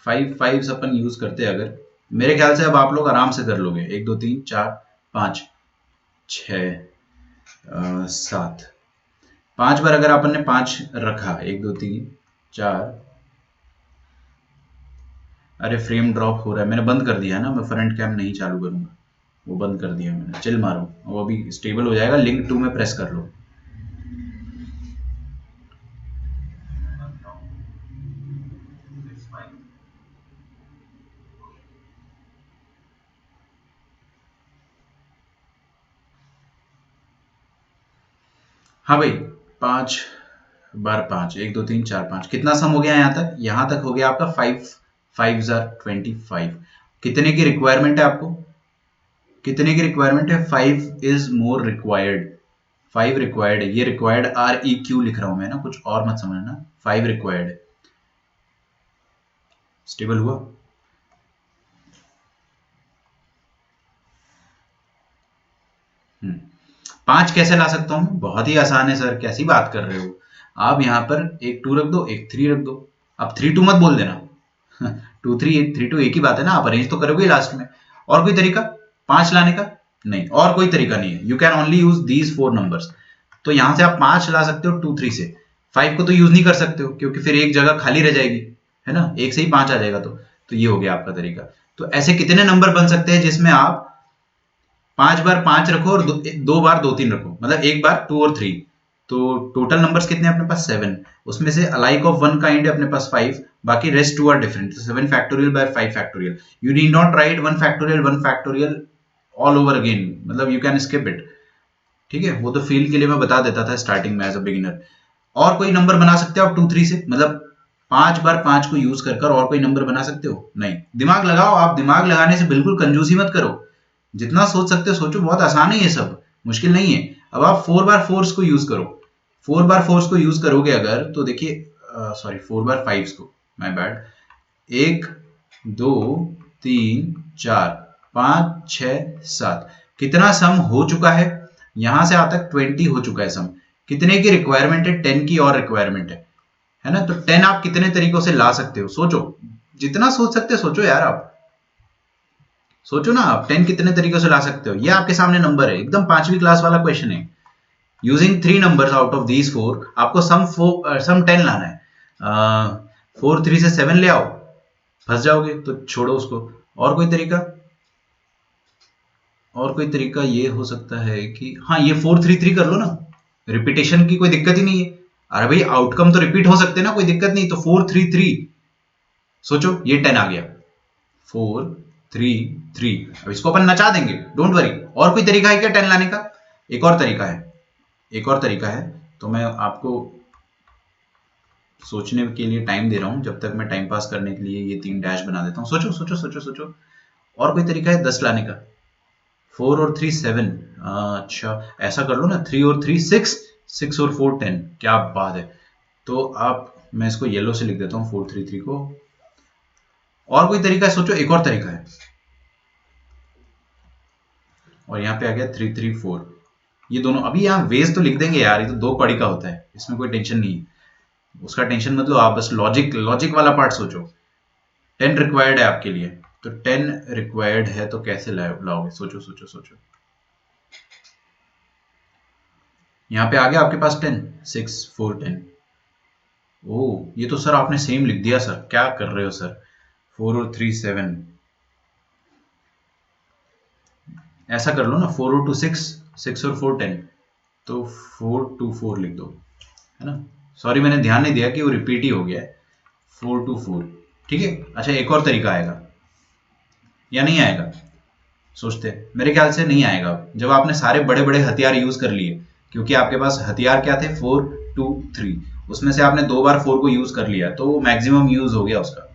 5s अपन यूज करते हैं अगर, मेरे ख्याल से अब आप लोग आराम से कर लोगे। 1 2 3 4 5 6 7, 5 बार अगर अपन ने 5 रखा, 1 2 3 4, अरे फ्रेम ड्रॉप हो रहा है, मैंने बंद कर दिया है ना, मैं फ्रंट कैम नहीं चालू करूंगा, वो बंद कर दिया मैंने। चिल मारो, वो अभी स्टेबल हो जाएगा। लिंक 2 में प्रेस कर लो। हाँ भाई, 5 बार 5, 1 2 3 4 5, कितना सम हो गया यहाँ तक? यहाँ तक हो गया आपका 5 5s are 25। कितने की रिक्वायरमेंट है आपको? कितने की रिक्वायरमेंट है? 5 इज मोर रिक्वायर्ड। 5 रिक्वायर्ड है, ये रिक्वायर्ड REQ लिख रहा हूं मैं ना, कुछ और मत समझना। 5 रिक्वायर्ड है। स्टेबल हुआ? हम्म 5 कैसे ला सकता हूं? बहुत ही आसान है सर, कैसी बात कर रहे हो आप? यहाँ पर एक 2 रख दो, एक 3 रख दो। अब 3 2 मत बोल देना। 2 3 3 2 एक ही बात है ना, आप अरेंज तो करोगे लास्ट में। और कोई तरीका 5 लाने का? नहीं, और कोई तरीका नहीं है। You can only use these 4 numbers. तो यहां से आप 5 ला सकते हो 2 3 से। 5 को तो यूज नहीं कर सकते हो क्योंकि फिर एक जगह खाली रह जाएगी, है ना, एक से ही 5 आ जाएगा। तो तो ये हो गया आपका तरीका। तो ऐसे कितने नंबर बन सकते हैं जिसमें आप 5 बार 5 रखो और 2 बार 2 3 रखो, मतलब एक बार 2 और 3, तो टोटल नंबर्स कितने अपने पास 7, उसमें से अलाइक ऑफ वन काइंड है अपने पास 5, बाकी rest 2 are different, 7 factorial by 5 factorial. You need not write 1 factorial all over again, मतलब यू कैन स्किप इट, ठीक है। वो तो फील के लिए मैं बता देता था स्टार्टिंग में एज अ बिगिनर। और कोई नंबर बना सकते हो आप 2 3 से, मतलब 5 बार 5 को यूज कर और कोई नंबर बना सकते हो? नहीं। दिमाग लगाओ, आप दिमाग लगाने से बिल्कुल कंजूसी मत करो, जितना सोच सकते हो सोचो, बहुत आसान है ये सब, मुश्किल नहीं है। अब आप 4 बार 4 को यूज करो, 4 बार 4 को यूज करोगे अगर, तो देखिए सॉरी 4 बार 5 को, माय बैड, 1 2 3 4 5 6 7, कितना सम हो चुका है? यहां से आता 20 हो चुका है सम। कितने की रिक्वायरमेंट है? 10 की और रिक्वायरमेंट है ना। तो 10 आप कितने तरीकों से ला सकते हो? सोचो, जितना सोच सकते हो सोचो यार, आप सोचो ना, आप 10 कितने तरीकों से ला सकते हो? ये आपके सामने नंबर है, एकदम 5वीं क्लास वाला क्वेश्चन है। Using 3 numbers out of these 4, आपको सम 10 लाना है। 4 3 से 7 ले आओ, फंस जाओगे तो छोड़ो उसको। और कोई तरीका? और कोई तरीका ये हो सकता है कि हाँ, ये 4 3 3 कर लो ना, रिपीटेशन की कोई दिक्कत ही नहीं है। अरे भाई आउटकम तो रिपीट हो सकते हैं ना, कोई दिक्कत नहीं। तो 4 3 3, सोचो ये 10 आ गया, 4 3 3। अब इसको अपन नचा देंगे, डोंट वरी। और कोई तरीका है क्या 10 लाने का? एक और तरीका है, एक और तरीका है, तो मैं आपको सोचने के लिए टाइम दे रहा हूं, जब तक मैं टाइम पास करने के लिए ये 3 डैश बना देता हूं। सोचो सोचो सोचो सोचो। और कोई तरीका है 10 लाने का? 4 और 3 7, अच्छा ऐसा कर लो ना, 3 और 3 6, 6 और 4 10, क्या बात है। तो आप, मैं इसको येलो से लिख देता हूँ 4 3 3 को। और कोई तरीका है? सोचो, एक और तरीका है। और यहाँ पे आ गया 3 3 4, ये दोनों। अभी यहाँ वेज तो लिख देंगे यार, ये तो 2 कड़ी का होता है, इसमें कोई टेंशन नहीं है, उसका टेंशन मत लो आप, बस लॉजिक लॉजिक वाला पार्ट सोचो। 10 रिक्वायर्ड है आपके लिए, तो 10 रिक्वायर्ड है तो कैसे लाओगे? सोचो सोचो सोचो। यहाँ पे आ गया आपके पास 10, 6 4 10। ओ, ये तो सर आपने सेम लिख दिया सर, क्या कर रहे हो सर? 4 और 3 7, ऐसा कर लो ना, 4 और 2 6, 6 और 4 10, तो 4 2 4 लिख दो, है ना। सॉरी मैंने ध्यान नहीं दिया कि वो रिपीट ही हो गया है, 4 2 4, ठीक है। अच्छा एक और तरीका आएगा या नहीं आएगा? सोचते हैं, मेरे ख्याल से नहीं आएगा। जब आपने सारे बड़े बड़े हथियार यूज कर लिए, क्योंकि आपके पास हथियार क्या थे? 4 2 3, उसमें से आपने 2 बार 4 को यूज कर लिया, तो मैक्सिमम यूज हो गया उसका।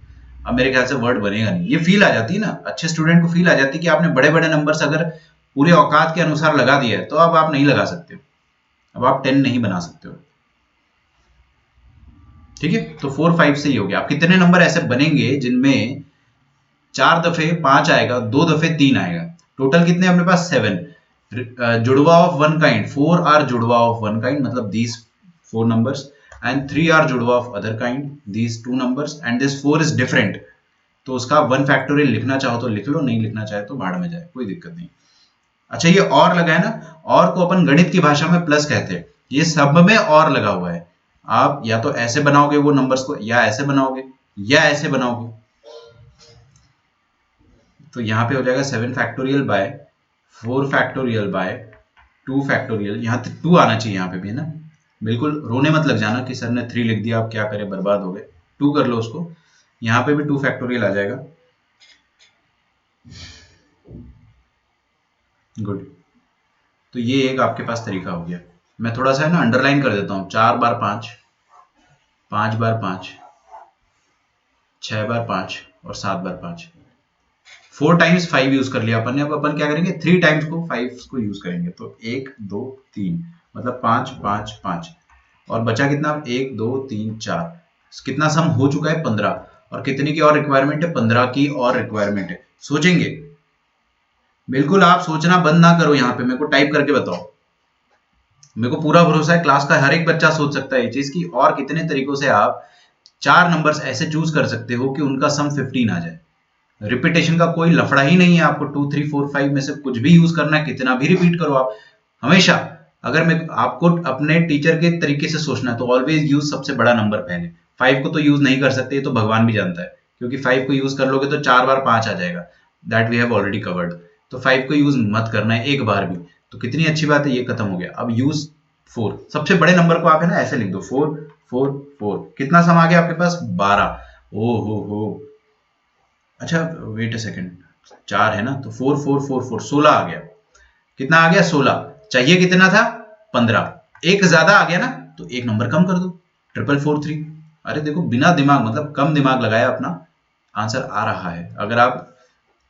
अब मेरे ख्याल से वर्ड बनेगा नहीं। ये फील आ जाती है ना, अच्छे स्टूडेंट को फील आ जाती है कि आपने बड़े बड़े नंबर्स अगर पूरे औकात के अनुसार लगा दिया है, तो अब आप नहीं लगा सकते हो, अब आप 10 नहीं बना सकते हो, ठीक है। तो 4 5 से ही हो गया। आप कितने नंबर ऐसे बनेंगे जिनमें 4 दफे 5 आएगा, 2 दफे 3 आएगा, टोटल कितने अपने पास? 7। जुड़वा ऑफ वन काइंड, 4 आर जुड़वा ऑफ वन काइंड, मतलब दीज 4 numbers, and 3 are जुड़वा of other kind, these 2 numbers, and this 4 is different। तो उसका 1 फैक्टोरियल लिखना चाहो तो लिख लो, नहीं लिखना चाहे तो भाड़ में जाए, कोई दिक्कत नहीं। अच्छा ये और लगा है ना, और को अपन गणित की भाषा में प्लस कहते हैं, ये सब में और लगा हुआ है। आप या तो ऐसे बनाओगे वो नंबर्स को, या ऐसे बनाओगे, या ऐसे बनाओगे। तो यहाँ पे हो जाएगा 7 factorial bye 4 factorial by 2 factorial. यहाँ 2 आना चाहिए यहाँ पे भी, है ना। बिल्कुल रोने मत लग जाना कि सर ने 3 लिख दिया, आप क्या करें, बर्बाद हो गए। 2 कर लो उसको, यहाँ पे भी 2 फैक्टोरियल आ जाएगा। गुड। तो ये एक आपके पास तरीका हो गया। मैं थोड़ा सा है ना अंडरलाइन कर देता हूँ, 4 बार 5, 5 बार 5, 6 बार 5 और 7 बार 5। 4 टाइम्स 5 यूज कर लिया अपन ने। अब अपन क्या करेंगे, 3 टाइम्स को 5 को यूज करेंगे। तो 1 2 3, मतलब 5 5 5, और बचा कितना? 1 2 3 4। कितना सम हो चुका है? 15। और कितनी की और रिक्वायरमेंट है? 15 की और रिक्वायरमेंट है। सोचेंगे, बिल्कुल आप सोचना बंद ना करो, यहाँ पे मेरे को टाइप करके बताओ। मेरे को पूरा भरोसा है क्लास का हर एक बच्चा सोच सकता है ये चीज की। और कितने तरीकों से आप 4 नंबर्स ऐसे चूज कर सकते हो कि उनका सम 15 आ जाए। रिपीटेशन का कोई लफड़ा ही नहीं है, आपको 2 3 4 5 में से कुछ भी यूज करना है, कितना भी रिपीट करो आप हमेशा। अगर मैं आपको अपने टीचर के तरीके से सोचना है तो ऑलवेज यूज सबसे बड़ा नंबर पहले। 5 को तो यूज नहीं कर सकते, तो भगवान भी जानता है, क्योंकि 5 को यूज कर लोगे तो 4 बार 5 आ जाएगा, that we have already covered. तो 5 को यूज मत करना है एक बार भी। तो कितनी अच्छी बात है, ये खत्म हो गया। अब यूज 4, सबसे बड़े नंबर को आप है ना ऐसे लिख दो, 4 4 4। कितना सम आ गया आपके पास, 12। ओ हो, अच्छा वेट अ सेकेंड, 4 है ना, तो 4 4 4 4 16 आ गया। कितना आ गया, 16। चाहिए कितना था, 15। एक ज्यादा आ गया ना, तो एक नंबर कम कर दो, 4443। अरे देखो, बिना दिमाग मतलब कम दिमाग लगाया अपना आंसर आ रहा है। अगर आप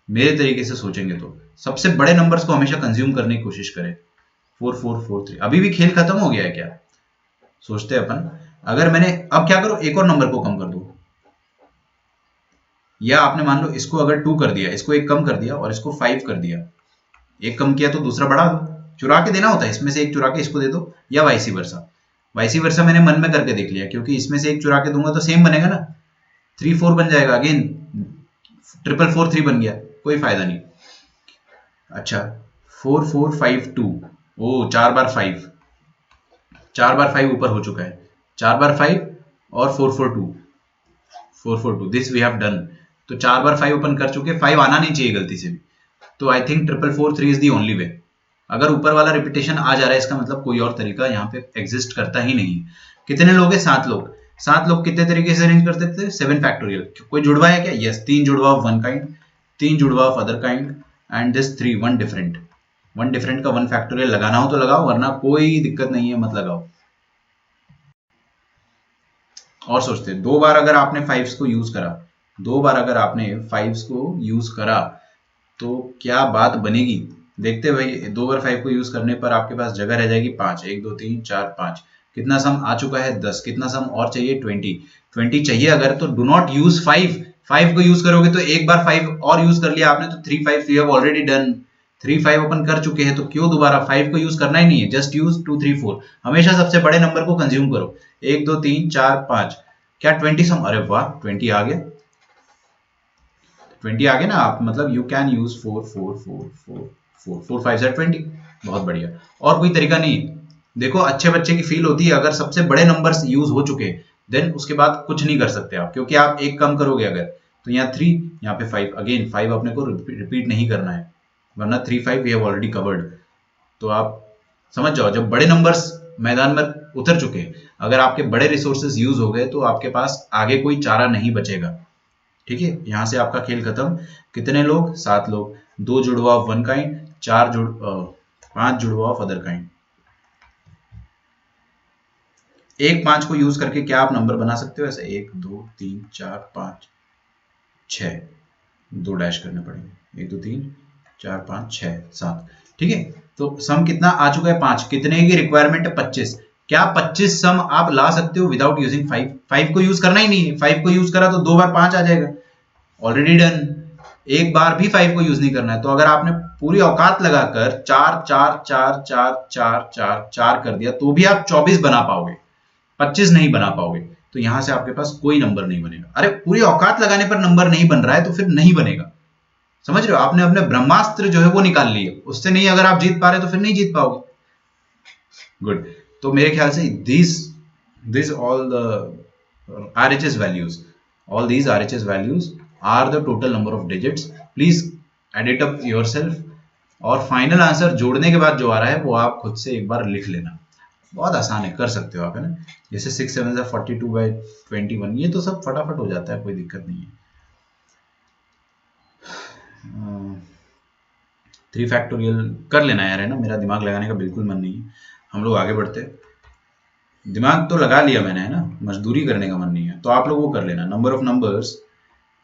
मेरे तरीके से सोचेंगे तो सबसे बड़े नंबर्स को हमेशा कंज्यूम करने की कोशिश करें। 4443। अभी भी खेल खत्म हो गया है क्या, सोचते हैं अपन। अगर मैंने अब क्या करो, एक और नंबर को कम कर दो, या आपने मान लो इसको अगर 2 कर दिया, इसको एक कम कर दिया और इसको 5 कर दिया, एक कम किया तो दूसरा बढ़ा दो, चुरा के देना होता है, इसमें से एक चुरा के इसको दे दो, या वाइसी वर्सा। वाइसी वर्सा मैंने मन में करके देख लिया, क्योंकि इसमें से एक चुरा के दूंगा तो सेम बनेगा ना, 3 4 बन जाएगा, अगेन 4443 बन गया, कोई फायदा नहीं। अच्छा 4452, ओ 4 बार 5, 4 बार 5 ऊपर हो चुका है, 4 बार 5 और 442 दिस वी हैव डन। तो 4 बार 5 ओपन कर चुके, 5 आना नहीं चाहिए गलती से भी। तो I think 4443 is the only way. अगर ऊपर वाला रिपीटेशन आ जा रहा है, इसका मतलब कोई और तरीका यहाँ पे एग्जिस्ट करता ही नहीं। कितने लोग हैं, 7 लोग। 7 लोग कितने तरीके से अरेंज कर सकते थे, 7 फैक्टोरियल। कोई जुड़वा है क्या, यस, 3 जुड़वा ऑफ वन काइंड, 3 जुड़वा of other kind, and this 3 one different. One different का वन फैक्टोरियल लगाना हो तो लगाओ, वरना कोई दिक्कत नहीं है, मत लगाओ। और सोचते हैं, 2 बार अगर आपने 5 को यूज करा, 2 बार अगर आपने 5 को यूज करा तो क्या बात बनेगी। देखते भाई, 2 बार 5 को यूज करने पर आपके पास जगह रह जाएगी 5, 1 2 3 4 5। कितना सम आ चुका है, 10। कितना सम और चाहिए, 20। 20 चाहिए अगर, तो डू नॉट यूज 5। 5 को यूज करोगे तो एक बार 5 और यूज कर लिया आपने, तो 3 5 you have already done. 3 5 open कर चुके हैं, तो क्यों दोबारा 5 को यूज करना ही नहीं है, जस्ट यूज 2 3 4। हमेशा सबसे बड़े नंबर को कंज्यूम करो, 1 2 3 4 5। क्या 20 सम, अरे वाह 20 आ गया, 20 आ गया ना आप, मतलब यू कैन यूज 4 4 4 4 4 4 5 से 20। बहुत बढ़िया, और कोई तरीका नहीं। देखो अच्छे बच्चे की फील होती है अगर सबसे बड़े नंबर्स यूज हो चुके, देन उसके बाद कुछ नहीं कर सकते आप, क्योंकि आप एक कम करोगे अगर, तो यहाँ 3, यहाँ पे 5, अगेन 5 अपने को रिपीट नहीं करना है, वरना 3 5 वी हैव ऑलरेडी कवर्ड। तो आप समझ जाओ, जब बड़े नंबर्स मैदान में उतर चुके, अगर आपके बड़े रिसोर्सेज यूज हो गए, तो आपके पास आगे कोई चारा नहीं बचेगा। ठीक है, यहां से आपका खेल खत्म। कितने लोग, 7 लोग। 2 जुड़वा ऑफ वन काइंड, 5 जुड़वा ऑफ अदर काइंड। एक 5 को यूज करके क्या आप नंबर बना सकते हो ऐसे, 1 2 3 4 5 6, 2 डैश करने पड़ेंगे, 1 2 3 4 5 6 7। ठीक है, तो सम कितना आ चुका है, 5। कितने की रिक्वायरमेंट है, 25। क्या 25 सम आप ला सकते हो विदाउट यूजिंग 5? 5 को यूज करना ही नहीं है, 5 को यूज करा तो 2 बार 5 आ जाएगा, ऑलरेडी डन। एक बार भी 5 को यूज नहीं करना है। तो अगर आपने पूरी औकात लगाकर 4 4 4 4 4 4 4 कर दिया, तो भी आप 24 बना पाओगे, 25 नहीं बना पाओगे। तो यहां से आपके पास कोई नंबर नहीं बनेगा। अरे पूरी औकात लगाने पर नंबर नहीं बन रहा है तो फिर नहीं बनेगा, समझ रहे हो। आपने अपने ब्रह्मास्त्र जो है वो निकाल लिए, उससे नहीं अगर आप जीत पा रहे तो फिर नहीं जीत पाओगे। गुड। तो मेरे ख्याल से this all the RHS values, all these RHS values are the total number of digits. Please add it up yourself, और फाइनल आंसर जोड़ने के बाद जो आ रहा है वो आप खुद से एक बार लिख लेना। बहुत आसान है, कर सकते हो आप, है ना। जैसे 6 7 42/21, ये तो सब फटाफट हो जाता है, कोई दिक्कत नहीं है। 3 फैक्टोरियल कर लेना यार, है ना। मेरा दिमाग लगाने का बिल्कुल मन नहीं है, हम लोग आगे बढ़ते। दिमाग तो लगा लिया मैंने, है ना, मजदूरी करने का मन नहीं है। तो आप लोग वो कर लेना, number of numbers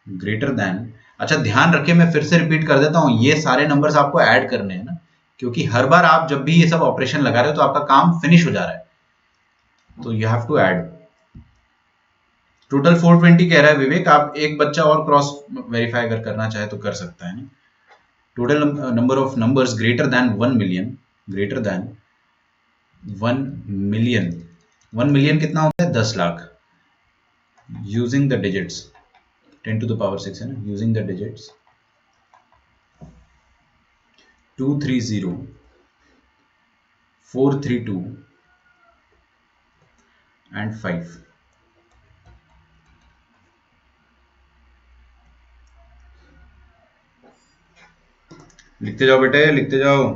greater than. अच्छा ध्यान रखें, मैं फिर से रिपीट कर देता हूं, ये सारे नंबर्स आपको ऐड करने हैं ना, क्योंकि हर बार आप जब भी ये सब ऑपरेशन लगा रहे हो तो आपका काम फिनिश हो जा रहा है, तो you have to add. Total 420 कह रहा है विवेक, आप एक बच्चा और क्रॉस वेरीफाई अगर करना चाहे तो कर सकता है ना। Total number of numbers greater than 1 million, greater than 1 million. 1 million कितना होता है, 10 lakh. Using the digits 10 to the power 6 है ना, यूजिंग द डिजिट्स 230 432 and 5। लिखते जाओ बेटे, लिखते जाओ।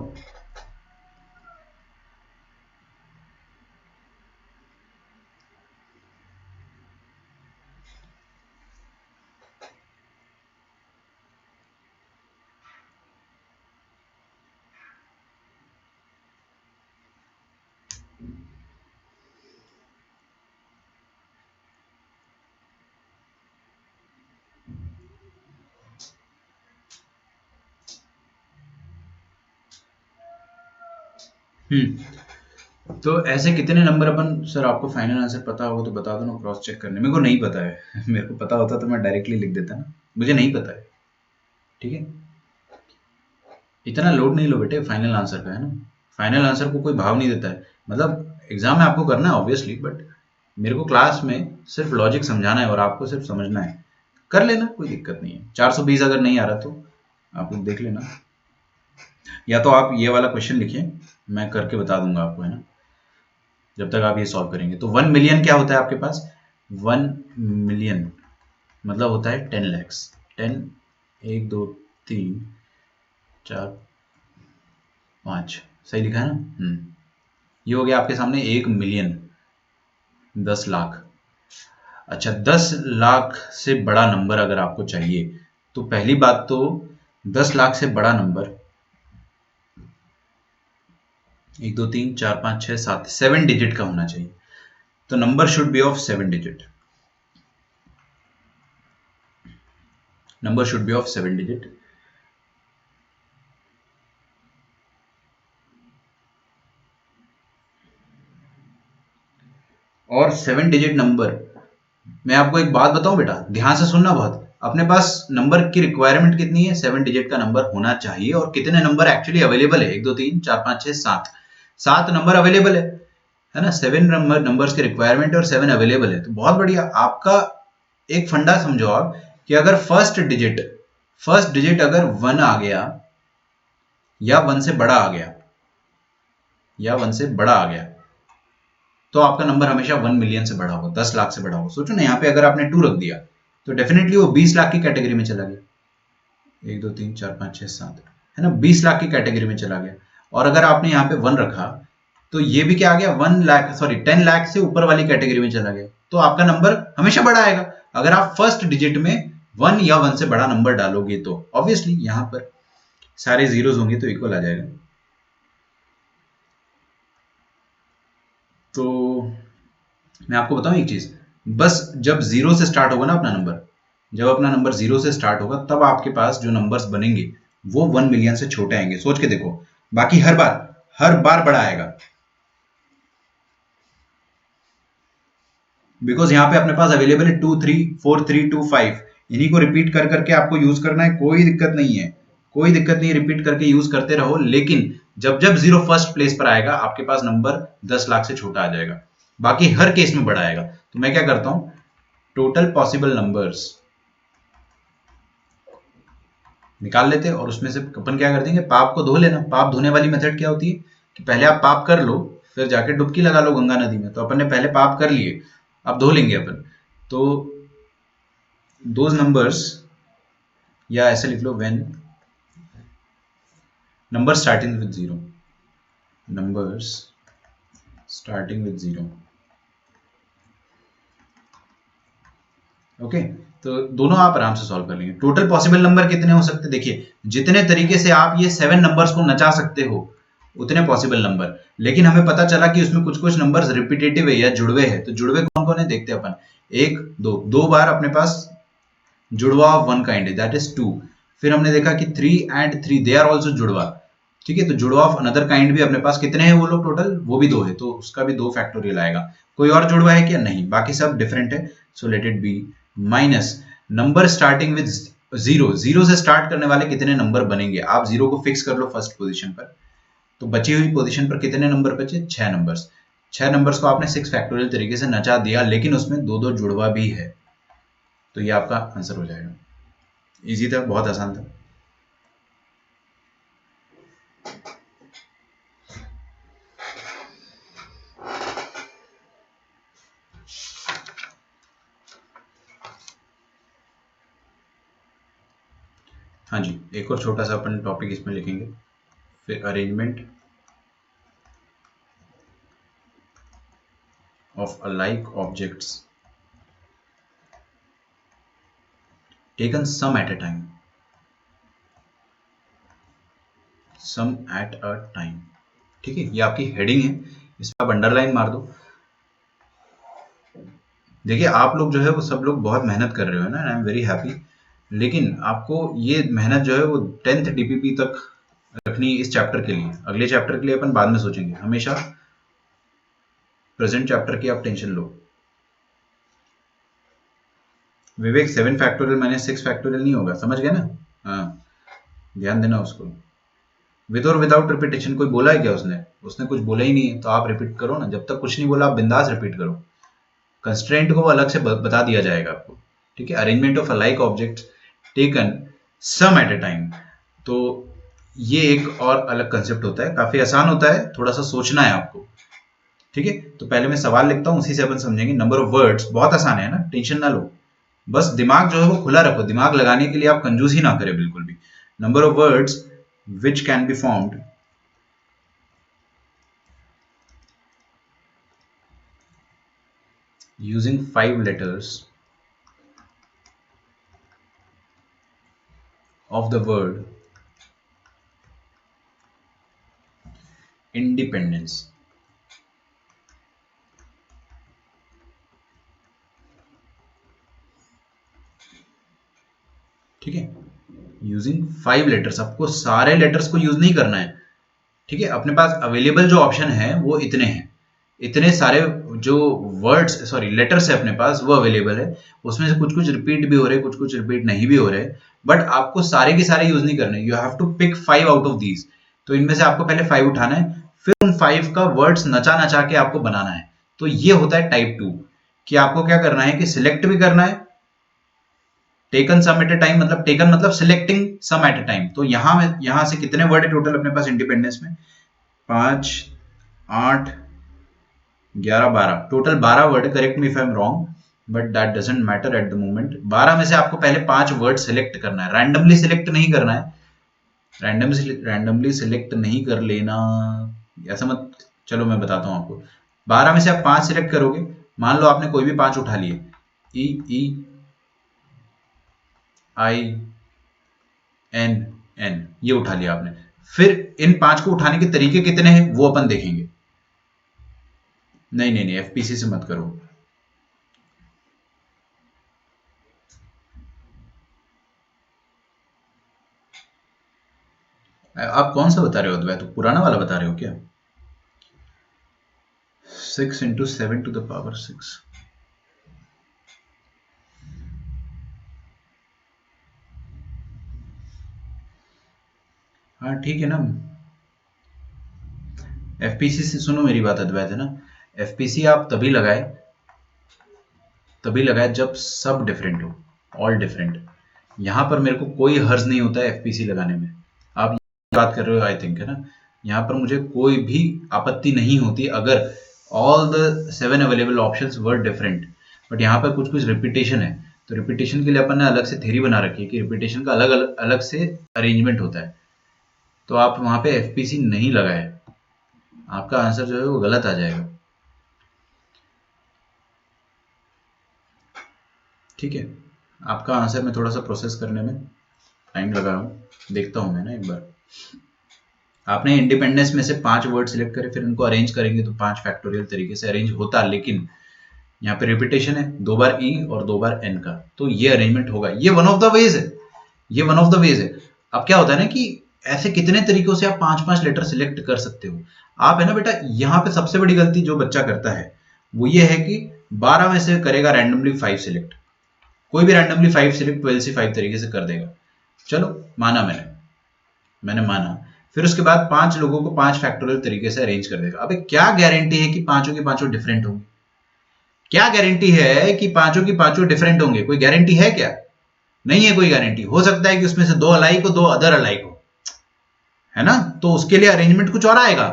तो ऐसे कितने नंबर अपन, सर आपको फाइनल आंसर पता होगा तो बता दो ना, क्रॉस चेक करने। मेरे को नहीं पता है मेरे को पता होता तो मैं डायरेक्टली लिख देता ना, मुझे नहीं पता है। ठीक है, इतना लोड नहीं लो बेटे फाइनल आंसर का, है ना। फाइनल आंसर को कोई भाव नहीं देता है, मतलब एग्जाम में आपको करना है ऑब्वियसली, बट मेरे को क्लास में सिर्फ लॉजिक समझाना है और आपको सिर्फ समझना है। कर लेना, कोई दिक्कत नहीं है। 420 अगर नहीं आ रहा तो आप लोग देख लेना, या तो आप ये वाला क्वेश्चन लिखिए, मैं करके बता दूंगा आपको, है ना, जब तक आप ये सॉल्व करेंगे। तो 1 मिलियन क्या होता है आपके पास? 1 मिलियन मतलब होता है 10 लैक्स। 10, 1 2 3 4 5, सही लिखा है ना। ये हो गया आपके सामने 1 मिलियन, 10 लाख। अच्छा, 10 लाख से बड़ा नंबर अगर आपको चाहिए तो पहली बात तो 10 लाख से बड़ा नंबर 1 2 3 4 5 6 7 7 डिजिट का होना चाहिए। तो number should be of 7 digit. Number should be of 7 digit. और 7 डिजिट नंबर, मैं आपको एक बात बताऊं बेटा, ध्यान से सुनना बहुत। अपने पास नंबर की रिक्वायरमेंट कितनी है? 7 डिजिट का नंबर होना चाहिए। और कितने नंबर एक्चुअली अवेलेबल है? 1 2 3 4 5 6 7, 7 नंबर अवेलेबल है ना। 7 नंबर्स की रिक्वायरमेंट और 7 अवेलेबल है, तो बहुत बढ़िया। आपका एक फंडा समझो आप, कि अगर फर्स्ट डिजिट अगर 1 आ गया या 1 से बड़ा आ गया, तो आपका नंबर हमेशा 1 मिलियन से बड़ा होगा, 10 लाख से बड़ा होगा। सोचो ना, यहाँ पे अगर आपने 2 रख दिया तो डेफिनेटली वो 20 लाख की कैटेगरी में चला गया। 1 2 3 4 5 6 7, है ना, 20 लाख की कैटेगरी में चला गया। और अगर आपने यहाँ पे 1 रखा तो ये भी क्या आ गया, 1 लाख, सॉरी 10 लाख से ऊपर वाली कैटेगरी में चला गया। तो आपका नंबर हमेशा बड़ा आएगा अगर आप फर्स्ट डिजिट में 1 या 1 से बड़ा नंबर डालोगे तो। ऑब्वियसली यहाँ पर सारे जीरोस होंगे तो इक्वल आ जाएगा। तो मैं आपको बताऊं एक चीज, बस जब जीरो से स्टार्ट होगा ना अपना नंबर, जब अपना नंबर जीरो से स्टार्ट होगा तब आपके पास जो नंबर्स बनेंगे वो 1 मिलियन से छोटे आएंगे। सोच के देखो, बाकी हर बार बड़ा आएगा। बिकॉज यहाँ पे अपने पास अवेलेबल है 2 3 4 3 2 5, इन्हीं को रिपीट कर करके आपको यूज करना है, कोई दिक्कत नहीं है। कोई दिक्कत नहीं है, रिपीट करके यूज करते रहो। लेकिन जब जब जीरो फर्स्ट प्लेस पर आएगा आपके पास नंबर 10 लाख से छोटा आ जाएगा, बाकी हर केस में बड़ा आएगा। तो मैं क्या करता हूं, टोटल पॉसिबल नंबर्स निकाल लेते हैं और उसमें से अपन क्या कर देंगे, पाप को धो लेना। पाप धोने वाली मेथड क्या होती है कि पहले आप पाप कर लो, फिर जाके डुबकी लगा लो गंगा नदी में। तो अपन ने पहले पाप कर लिए, अब धो लेंगे अपन। तो दोज नंबर्स, या ऐसे लिख लो, when number starting with zero, numbers starting with zero. Okay, तो दोनों आप आराम से सॉल्व कर लेंगे। टोटल पॉसिबल नंबर कितने हो सकते हैं? देखिए, जितने तरीके से आप ये 7 नंबर्स को नचा सकते हो उतने पॉसिबल नंबर। लेकिन हमें पता चला कि उसमें कुछ कुछ नंबर्स रिपीटेटिव है या जुड़वे है। तो जुड़वे कौन कौन है देखते हैं अपन। एक दो, 2 बार अपने पास जुड़वा ऑफ 1 काइंड है, दैट इज 2। फिर हमने देखा कि 3 and 3 दे आर ऑल्सो जुड़वा। ठीक है, तो जुड़वा ऑफ अनदर काइंड भी अपने पास कितने हैं वो लोग टोटल, वो भी 2 है, तो उसका भी 2 फैक्टोरियल आएगा। कोई और जुड़वा है क्या? नहीं, बाकी सब डिफरेंट है। So let it be minus number starting with zero. Zero से स्टार्ट करने वाले कितने नंबर बनेंगे? आप जीरो को फिक्स कर लो फर्स्ट पोजीशन पर, तो बची हुई पोजीशन पर कितने नंबर बचे? 6 नंबर्स। 6 नंबर्स को आपने 6 फैक्टोरियल तरीके से नचा दिया, लेकिन उसमें दो दो जुड़वा भी है। तो ये आपका आंसर हो जाएगा। इजी था, बहुत आसान था। हाँ जी, एक और छोटा सा अपन टॉपिक इसमें लिखेंगे, फिर arrangement of alike objects taken some at a time, some at a time. ठीक है, ये आपकी हेडिंग है, इस पर आप अंडरलाइन मार दो। देखिए आप लोग जो है वो सब लोग बहुत मेहनत कर रहे हो ना, आई एम वेरी हैप्पी, लेकिन आपको ये मेहनत जो है वो 10th डीपीपी तक रखनी है इस चैप्टर के लिए। अगले चैप्टर के लिए अपन बाद में सोचेंगे, हमेशा प्रेजेंट चैप्टर की आप टेंशन लो। विवेक 7 फैक्टोरियल माइनस 6 फैक्टोरियल नहीं होगा, समझ गए ना? हाँ, ध्यान देना उसको। विद और विदाउट रिपीटेशन कोई बोला है क्या? उसने कुछ बोला ही नहीं है, तो आप रिपीट करो ना। जब तक कुछ नहीं बोला आप बिंदास रिपीट करो। कंस्ट्रेंट को वो अलग से बता दिया जाएगा आपको। ठीक है, arrangement of alike objects taken some at a time, तो ये एक और अलग कंसेप्ट होता है, काफी आसान होता है, थोड़ा सा सोचना है आपको। ठीक है, तो पहले मैं सवाल लिखता हूं, उसी से अपन समझेंगे। नंबर ऑफ वर्ड्स बहुत आसान है ना, टेंशन ना लो, बस दिमाग जो है वो खुला रखो। दिमाग लगाने के लिए आप कंजूसी ना करें बिल्कुल भी। Number of words which can be formed using 5 letters of the word independence। ठीक है, यूजिंग 5 लेटर्स, आपको सारे लेटर्स को यूज नहीं करना है। ठीक है, अपने पास अवेलेबल जो ऑप्शन है वो इतने हैं, इतने सारे जो वर्ड्स सॉरी लेटर्स है अपने पास वो अवेलेबल है। उसमें से कुछ कुछ रिपीट भी हो रहे, कुछ कुछ रिपीट नहीं भी हो रहे, बट आपको सारे के सारे यूज नहीं करने। You have to pick 5 out of these. तो इनमें से आपको पहले 5 उठाना है, फिर उन 5 का वर्ड्स नचा नचा के आपको बनाना है। तो ये होता है टाइप 2, कि आपको क्या करना है कि सिलेक्ट भी करना है। Taken some at a time मतलब, टेकन मतलब selecting some at a time. तो यहां से कितने वर्ड है टोटल अपने पास इंडिपेंडेंस में? 5, 8, 11, 12, total 12 word. Correct me if I am wrong, but that doesn't matter at the moment. 12 में से आपको पहले 5 वर्ड सिलेक्ट करना है, रैंडमली सिलेक्ट नहीं करना है। रैंडमली सिलेक्ट नहीं कर लेना, ऐसा मत। चलो मैं बताता हूं आपको। 12 में से आप 5 सिलेक्ट करोगे। मान लो आपने कोई भी 5 उठा लिए, ई ई आई एन एन, ये उठा लिया आपने। फिर इन 5 को उठाने के तरीके कितने हैं वो अपन देखेंगे। नहीं नहीं नहीं, एफपीसी से मत करो। आप कौन सा बता रहे हो अद्वैत? तो पुराना वाला बता रहे हो क्या? 6 इंटू 7 टू द पावर 6। हाँ ठीक है ना। एफपीसी से सुनो मेरी बात अद्वैत, है ना। एफपीसी आप तभी लगाए जब सब डिफरेंट हो, ऑल डिफरेंट। यहां पर मेरे को कोई हर्ज नहीं होता है एफपीसी लगाने में। आप बात कर रहे हो आई थिंक, है ना। यहाँ पर मुझे कोई भी आपत्ति नहीं होती अगर all the 7 available options were different. But यहाँ पर कुछ कुछ रिपीटेशन है, तो रिपीटेशन के लिए अपन ने अलग से थ्योरी बना रखी है कि रिपीटेशन का अलग अलग अलग से अरेंजमेंट होता है। तो आप वहां पे एफपीसी नहीं लगाए, आपका आंसर जो है वो गलत आ जाएगा। ठीक है, आपका आंसर मैं थोड़ा सा प्रोसेस करने में टाइम लगा रहा हूँ, देखता हूँ मैं ना एक बार। आपने इंडिपेंडेंस में से 5 वर्ड सिलेक्ट करे, फिर उनको अरेंज करेंगे तो 5 फैक्टोरियल तरीके से अरेंज होता, लेकिन यहाँ पे रिपीटेशन है, 2 बार ई और 2 बार एन का, तो ये अरेंजमेंट होगा। ये वन ऑफ द वेज है, ये वन ऑफ द वेज है। अब क्या होता है ना कि ऐसे कितने तरीकों से आप 5-5 लेटर सिलेक्ट कर सकते हो। आप, है ना बेटा, यहाँ पे सबसे बड़ी गलती जो बच्चा करता है वो ये है कि 12 में से करेगा रैंडमली 5 सिलेक्ट। कोई भी रैंडमली 5 सिलेक्ट 12 से 5 तरीके से कर देगा। चलो माना मैंने माना। फिर उसके बाद 5 लोगों को 5 फैक्टोरियल तरीके से अरेंज कर देगा। अबे क्या गारंटी है कि पांचों के पांचों डिफरेंट होंगे? क्या गारंटी है कि पांचों की पांचों डिफरेंट होंगे? कोई गारंटी है क्या? नहीं है कोई गारंटी। हो सकता है कि उसमें से 2 अलाइक हो, 2 अदर अलाइक हो, है ना, तो उसके लिए अरेंजमेंट कुछ और आएगा।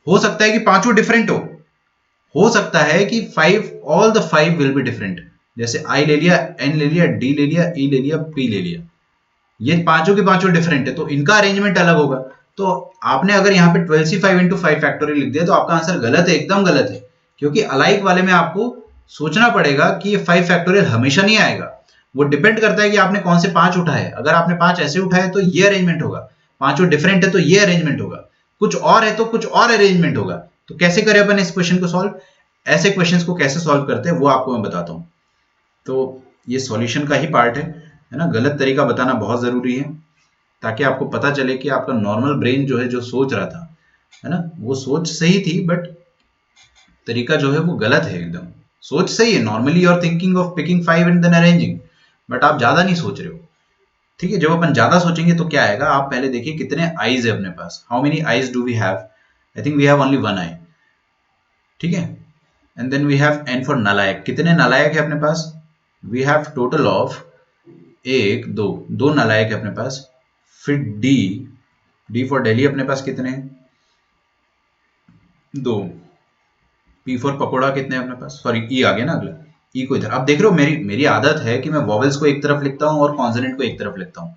हो सकता है कि पांचों डिफरेंट हो सकता है कि 5 all the 5 will be different. जैसे आई ले लिया, एन ले लिया, डी ले लिया, ई ले लिया, पी ले लिया, ये पांचों के पांचों डिफरेंट है तो इनका अरेंजमेंट अलग होगा। तो आपने अगर यहाँ पे 12c5 इंटू 5 फैक्टोरियल लिख दिया तो आपका आंसर गलत है, एकदम गलत है, क्योंकि अलाइक वाले में आपको सोचना पड़ेगा कि ये 5 फैक्टोरियल हमेशा नहीं आएगा। वो डिपेंड करता है कि आपने कौन से 5 उठाए। अगर आपने 5 ऐसे उठाए तो ये अरेंजमेंट होगा, पांचों डिफरेंट है तो ये अरेंजमेंट होगा, कुछ और है तो कुछ और अरेंजमेंट होगा। तो कैसे करें अपन इस क्वेश्चन को सॉल्व? ऐसे क्वेश्चंस को कैसे सॉल्व करते हैं वो आपको मैं बताता हूं। तो ये सॉल्यूशन का ही पार्ट है ना। गलत तरीका बताना बहुत जरूरी है ताकि आपको पता चले कि आपका नॉर्मल ब्रेन जो है, जो सोच रहा था, है ना, वो सोच सही थी बट तरीका जो है वो गलत है एकदम। सोच सही है, normally you are thinking of picking 5 and then arranging, but आप ज्यादा नहीं सोच रहे हो। ठीक है, जब अपन ज्यादा सोचेंगे तो क्या आएगा, आप पहले देखिए कितने आईज है अपने पास, how many I's do we have? I think we have only one I. ठीक है, and then we have N for नालायक। कितने नालायक है अपने पास? वी हैव टोटल ऑफ एक दो, दो नालायक है अपने पास। फिर डी, डी फॉर दिल्ली अपने पास कितने हैं? दो। पी फॉर पकोड़ा कितने हैं अपने पास? सॉरी, ई आ गया ना अगला, ई को इधर। अब देख रहे हो मेरी मेरी आदत है कि मैं वॉवेल्स को एक तरफ लिखता हूं और कॉन्सोनेंट को एक तरफ लिखता हूं,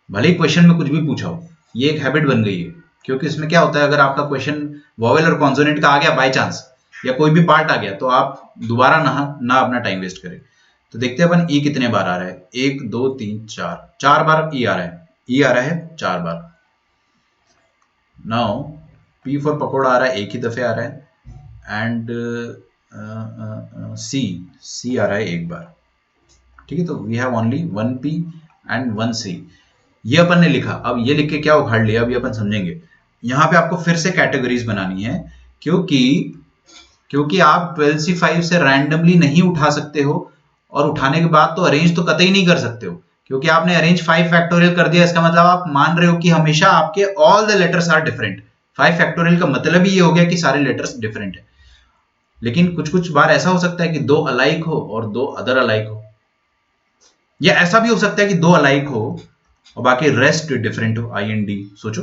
भले ही क्वेश्चन में कुछ भी पूछा हो। ये एक हैबिट बन गई है, क्योंकि इसमें क्या होता है, अगर आपका क्वेश्चन वॉवेल और कॉन्सोनेंट का आ गया बाय चांस, या कोई भी पार्ट आ गया, तो आप दोबारा ना अपना टाइम वेस्ट करें। तो देखते हैं अपन ई कितने बार आ रहा है। एक दो तीन चार, चार बार ई आ रहा है, ई आ रहा है चार बार। नाउ पी फॉर पकोड़ा आ रहा है, एक ही दफे आ रहा है, एंड सी, सी आ रहा है एक बार। ठीक है, तो we have only one P and one C. ये अपन ने लिखा। अब ये लिख के क्या उखाड़ लिया, अब ये अपन समझेंगे। यहां पे आपको फिर से कैटेगरीज बनानी है, क्योंकि क्योंकि आप 12c5 से रैंडमली नहीं उठा सकते हो, और उठाने के बाद तो अरेंज तो कतई नहीं कर सकते हो, क्योंकि आपने अरेंज 5 फैक्टोरियल कर दिया। इसका मतलब आप मान रहे हो कि हमेशा आपके all the letters are different. 5 factorial का मतलब ही ये हो गया कि सारे लेटर्स डिफरेंट है। लेकिन कुछ कुछ बार ऐसा हो सकता है कि दो अलाइक हो और दो अदर अलाइक हो, या ऐसा भी हो सकता है कि दो अलाइक हो और बाकी रेस्ट डिफरेंट हो, आई एंड डी। सोचो,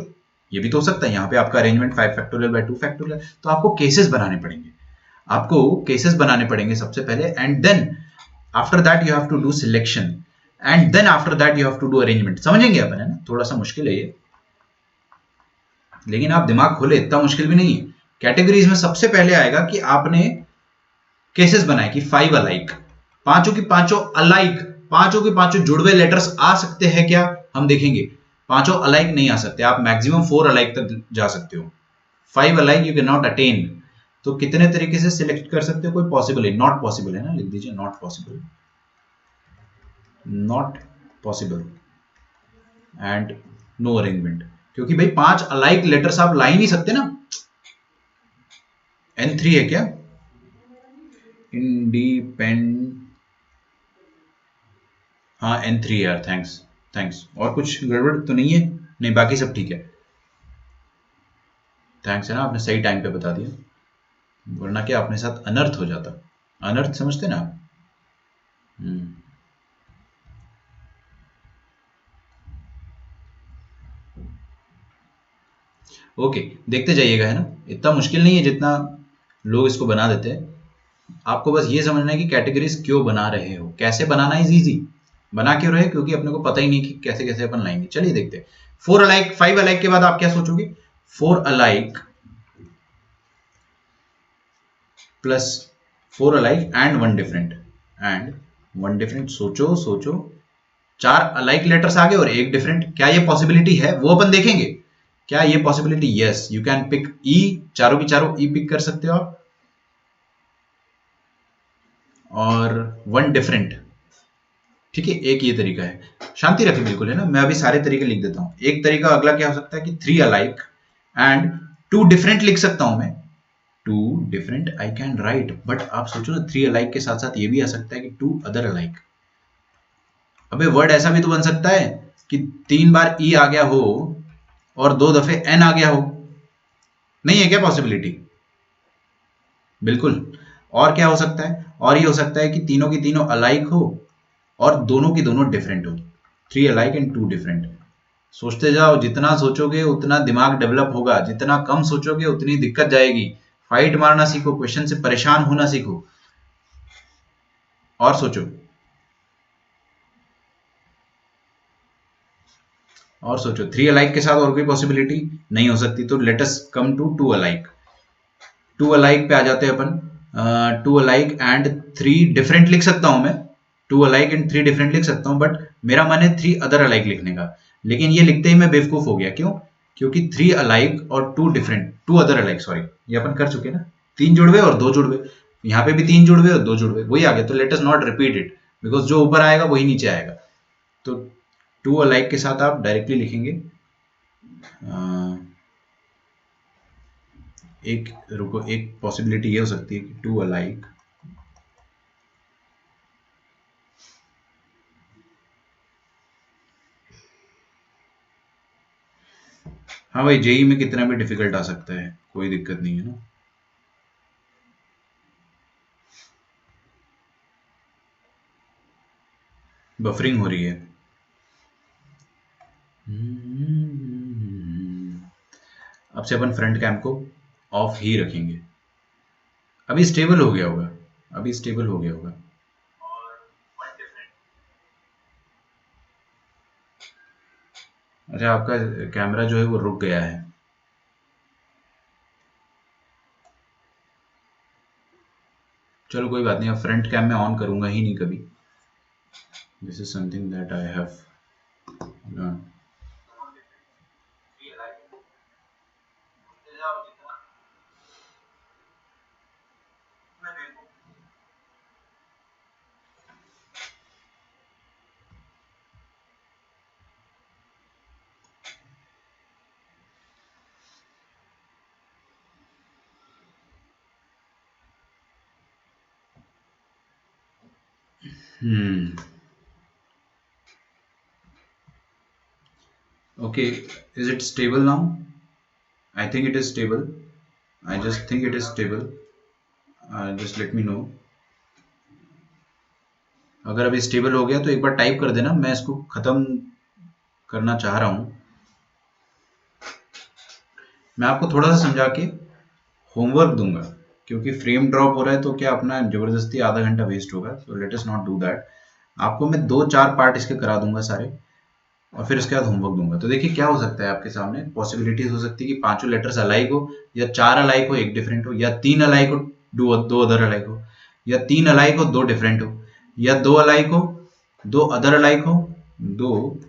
ये भी तो हो सकता है। यहाँ पे आपका अरेंजमेंट 5 फैक्टोरियल बाय 2 फैक्टोरियल, तो आपको केसेस बनाने पड़ेंगे। आपको केसेस बनाने पड़ेंगे सबसे पहले, and then after that you have to do selection, and then after that you have to do arrangement. समझेंगे अपन, है ना। थोड़ा सा मुश्किल है ये, लेकिन आप दिमाग खोले, इतना मुश्किल भी नहीं है। कैटेगरीज में सबसे पहले आएगा कि आपने केसेस बनाए कि 5 अलाइक, पांचों की पांचों अलाइक, पांचों के पांचों जुड़वे लेटर्स आ सकते हैं क्या, हम देखेंगे। पांचों अलाइक नहीं आ सकते, आप मैक्सिमम 4 अलाइक तक जा सकते हो। 5 alike you can not attain. तो कितने तरीके से सिलेक्ट कर सकते हो? कोई पॉसिबल है? नॉट पॉसिबल है ना, लिख दीजिए not possible, not possible and no arrangement. क्योंकि भाई 5 अलाइक लेटर्स आप ला ही नहीं सकते ना। N3 है क्या? इंडिपेंड, हाँ N3 यार, थैंक्स थैंक्स। और कुछ गड़बड़ तो नहीं है? नहीं, बाकी सब ठीक है। थैंक्स है ना, आपने सही टाइम पे बता दिया, वरना क्या अपने साथ अनर्थ हो जाता। अनर्थ समझते ना आप? ओके, देखते जाइएगा, है ना। इतना मुश्किल नहीं है जितना लोग इसको बना देते हैं। आपको बस ये समझना है कि कैटेगरीज क्यों बना रहे हो, कैसे बनाना इज इजी। बना क्यों रहे? क्योंकि अपने को पता ही नहीं कि कैसे कैसे अपन लाएंगे। चलिए देखते हैं। 4 अलाइक, 5 अलाइक के बाद आप क्या सोचोगे? 4 alike plus 4 alike and one different, and one different. सोचो सोचो, 4 अलाइक लेटर्स आ गए और एक डिफरेंट। क्या ये पॉसिबिलिटी है? वो अपन देखेंगे। क्या ये पॉसिबिलिटी? Yes, you can pick E, चारों की चारों ई पिक कर सकते हो आप, और वन डिफरेंट। ठीक है, एक ये तरीका है। शांति रखिए बिल्कुल, है ना। मैं अभी सारे तरीके लिख देता हूं। एक तरीका अगला क्या हो सकता है कि 3 अलाइक एंड 2 डिफरेंट लिख सकता हूं मैं। 2 different I can write, but आप सोचो ना, 3 अलाइक के साथ साथ ये भी आ सकता है कि 2 अदर अलाइक। अबे वर्ड ऐसा भी तो बन सकता है कि 3 बार ई आ गया हो और 2 दफे एन आ गया हो। नहीं है क्या पॉसिबिलिटी? बिल्कुल। और क्या हो सकता है? और ये हो सकता है कि तीनों की तीनों अलाइक हो और दोनों की दोनों डिफरेंट हो। 3 अलाइक एंड 2 डिफरेंट। सोचते जाओ, जितना सोचोगे उतना दिमाग डेवलप होगा, जितना कम सोचोगे उतनी दिक्कत जाएगी। फाइट मारना सीखो, क्वेश्चन से परेशान होना सीखो, और सोचो। और सोचो 3 अलाइक के साथ और कोई पॉसिबिलिटी नहीं हो सकती, तो let us come to 2 alike. 2 alike पे आ जाते हैं अपन। 2 अलाइक एंड 3 डिफरेंट लिख सकता हूं मैं, 2 अलाइक एंड 3 डिफरेंट लिख सकता हूं, बट मेरा मन है 3 अदर अलाइक लिखने का। लेकिन ये लिखते ही मैं बेवकूफ हो गया, क्यों? क्योंकि 3 अलाइक और 2 डिफरेंट, 2 अदर अलाइक, सॉरी, ये अपन कर चुके ना, 3 जुड़वे और 2 जुड़वे, यहाँ पे भी 3 जुड़वे और 2 जुड़वे, वही आ गया। तो let us not repeat it, because जो ऊपर आएगा वही नीचे आएगा। तो 2 अलाइक के साथ आप डायरेक्टली लिखेंगे एक, रुको, एक पॉसिबिलिटी ये हो सकती है कि 2 अलाइक, हाँ भाई, जेई में कितना भी डिफिकल्ट आ सकता है, कोई दिक्कत नहीं है ना। बफरिंग हो रही है। अब से अपन फ्रंट कैम को ऑफ ही रखेंगे। अभी स्टेबल हो गया होगा, अभी स्टेबल हो गया होगा। अच्छा, आपका कैमरा जो है वो रुक गया है। चलो कोई बात नहीं, अब फ्रंट कैम मैं ऑन करूंगा ही नहीं कभी। This is something that I have learn. Okay, is it stable now? I think it is stable. I just think it is stable. Just let me know. अगर अभी स्टेबल हो गया तो एक बार टाइप कर देना, मैं इसको खत्म करना चाह रहा हूँ। मैं आपको थोड़ा सा समझा के होमवर्क दूंगा, क्योंकि फ्रेम ड्रॉप हो रहा है तो क्या अपना जबरदस्ती आधा घंटा वेस्ट होगा। So let us not do that. आपको मैं 2-4 पार्ट इसके करा दूंगा सारे, और फिर उसके बाद होमवर्क दूंगा। तो देखिए क्या हो सकता है आपके सामने पॉसिबिलिटीज हो सकती है कि 5 लेटर्स अलाइक हो, या 4 अलाइक हो, एक डिफरेंट हो, या 3 अलाइक हो, दो अदर अलाइक हो, या 3 अलाइक हो, 2 डिफरेंट हो, या 2 अलाइक हो, 2 अदर अलाइक हो, 2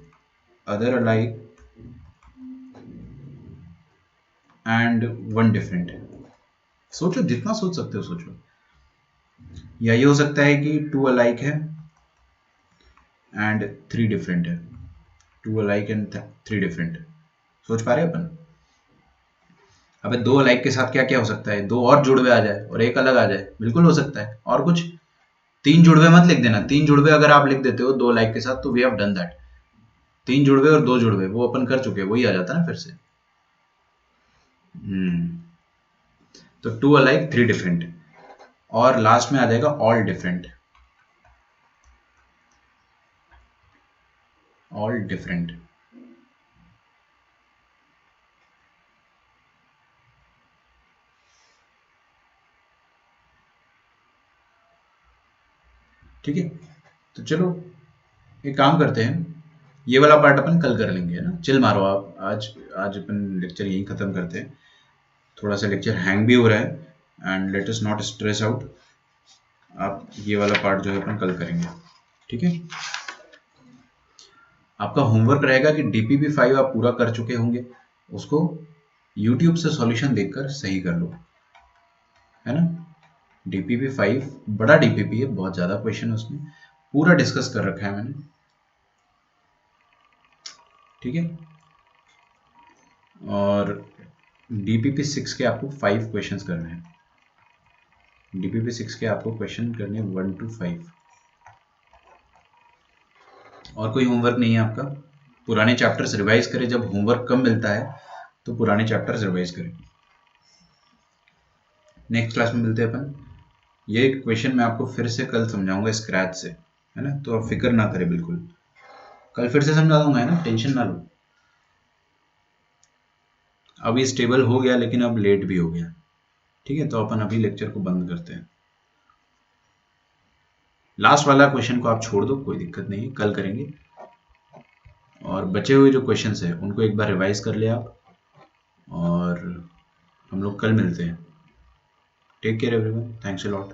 अदर अलाइक एंड 1 डिफरेंट। सोचो, जितना सोच सकते हो सोचो। या ये हो सकता है कि 2 अलाइक है एंड 3 डिफरेंट है, 2 अलाइक एंड 3 डिफरेंट। सोच पा रहे हैं अपन? अबे 2 अलाइक के साथ क्या क्या हो सकता है? 2 और जुड़वे आ जाए और एक अलग आ जाए, बिल्कुल हो सकता है। और कुछ? 3 जुड़वे मत लिख देना। 3 जुड़वे अगर आप लिख देते हो 2 अलाइक के साथ, तो वी हैव डन दैट। 3 जुड़वे और 2 जुड़वे वो अपन कर चुके हैं, वही आ जाता ना फिर से। तो 2 अलाइक 3 डिफरेंट, और लास्ट में आ जाएगा ऑल डिफरेंट। ऑल डिफरेंट, ठीक है। तो चलो एक काम करते हैं, ये वाला पार्ट अपन कल कर लेंगे, है ना। चिल मारो आप, आज आज अपन लेक्चर यहीं खत्म करते हैं। थोड़ा सा लेक्चर हैंग भी हो रहा है, and let us not stress out. आप ये वाला पार्ट जो है अपन कल करेंगे, ठीक है। आपका होमवर्क रहेगा कि DPP5 आप पूरा कर चुके होंगे, उसको YouTube से सॉल्यूशन देखकर सही कर लो, है ना। DPP5 बड़ा DPP है, बहुत ज़्यादा क्वेश्चन है उसमें, पूरा डिस्कस कर रखा है मैंने, ठीक है। और DPP6 के आपको 5 क्वेश्चंस करने हैं। DPP6 के आपको क्वेश्चन करने 1 to 5। और कोई होमवर्क नहीं है आपका। पुराने चैप्टर्स रिवाइज करें, जब होमवर्क कम मिलता है तो पुराने चैप्टर्स रिवाइज करें। नेक्स्ट क्लास में मिलते हैं अपन। ये क्वेश्चन मैं आपको फिर से कल समझाऊंगा स्क्रैच से, है ना, तो आप फिक्र ना करें बिल्कुल। कल फिर से समझा दूंगा, है ना, टेंशन ना लो। अभी स्टेबल हो गया, लेकिन अब लेट भी हो गया, ठीक है। तो अपन अभी लेक्चर को बंद करते हैं। लास्ट वाला क्वेश्चन को आप छोड़ दो, कोई दिक्कत नहीं है, कल करेंगे। और बचे हुए जो क्वेश्चंस है उनको एक बार रिवाइज कर ले आप, और हम लोग कल मिलते हैं। Take care everyone, thanks a lot.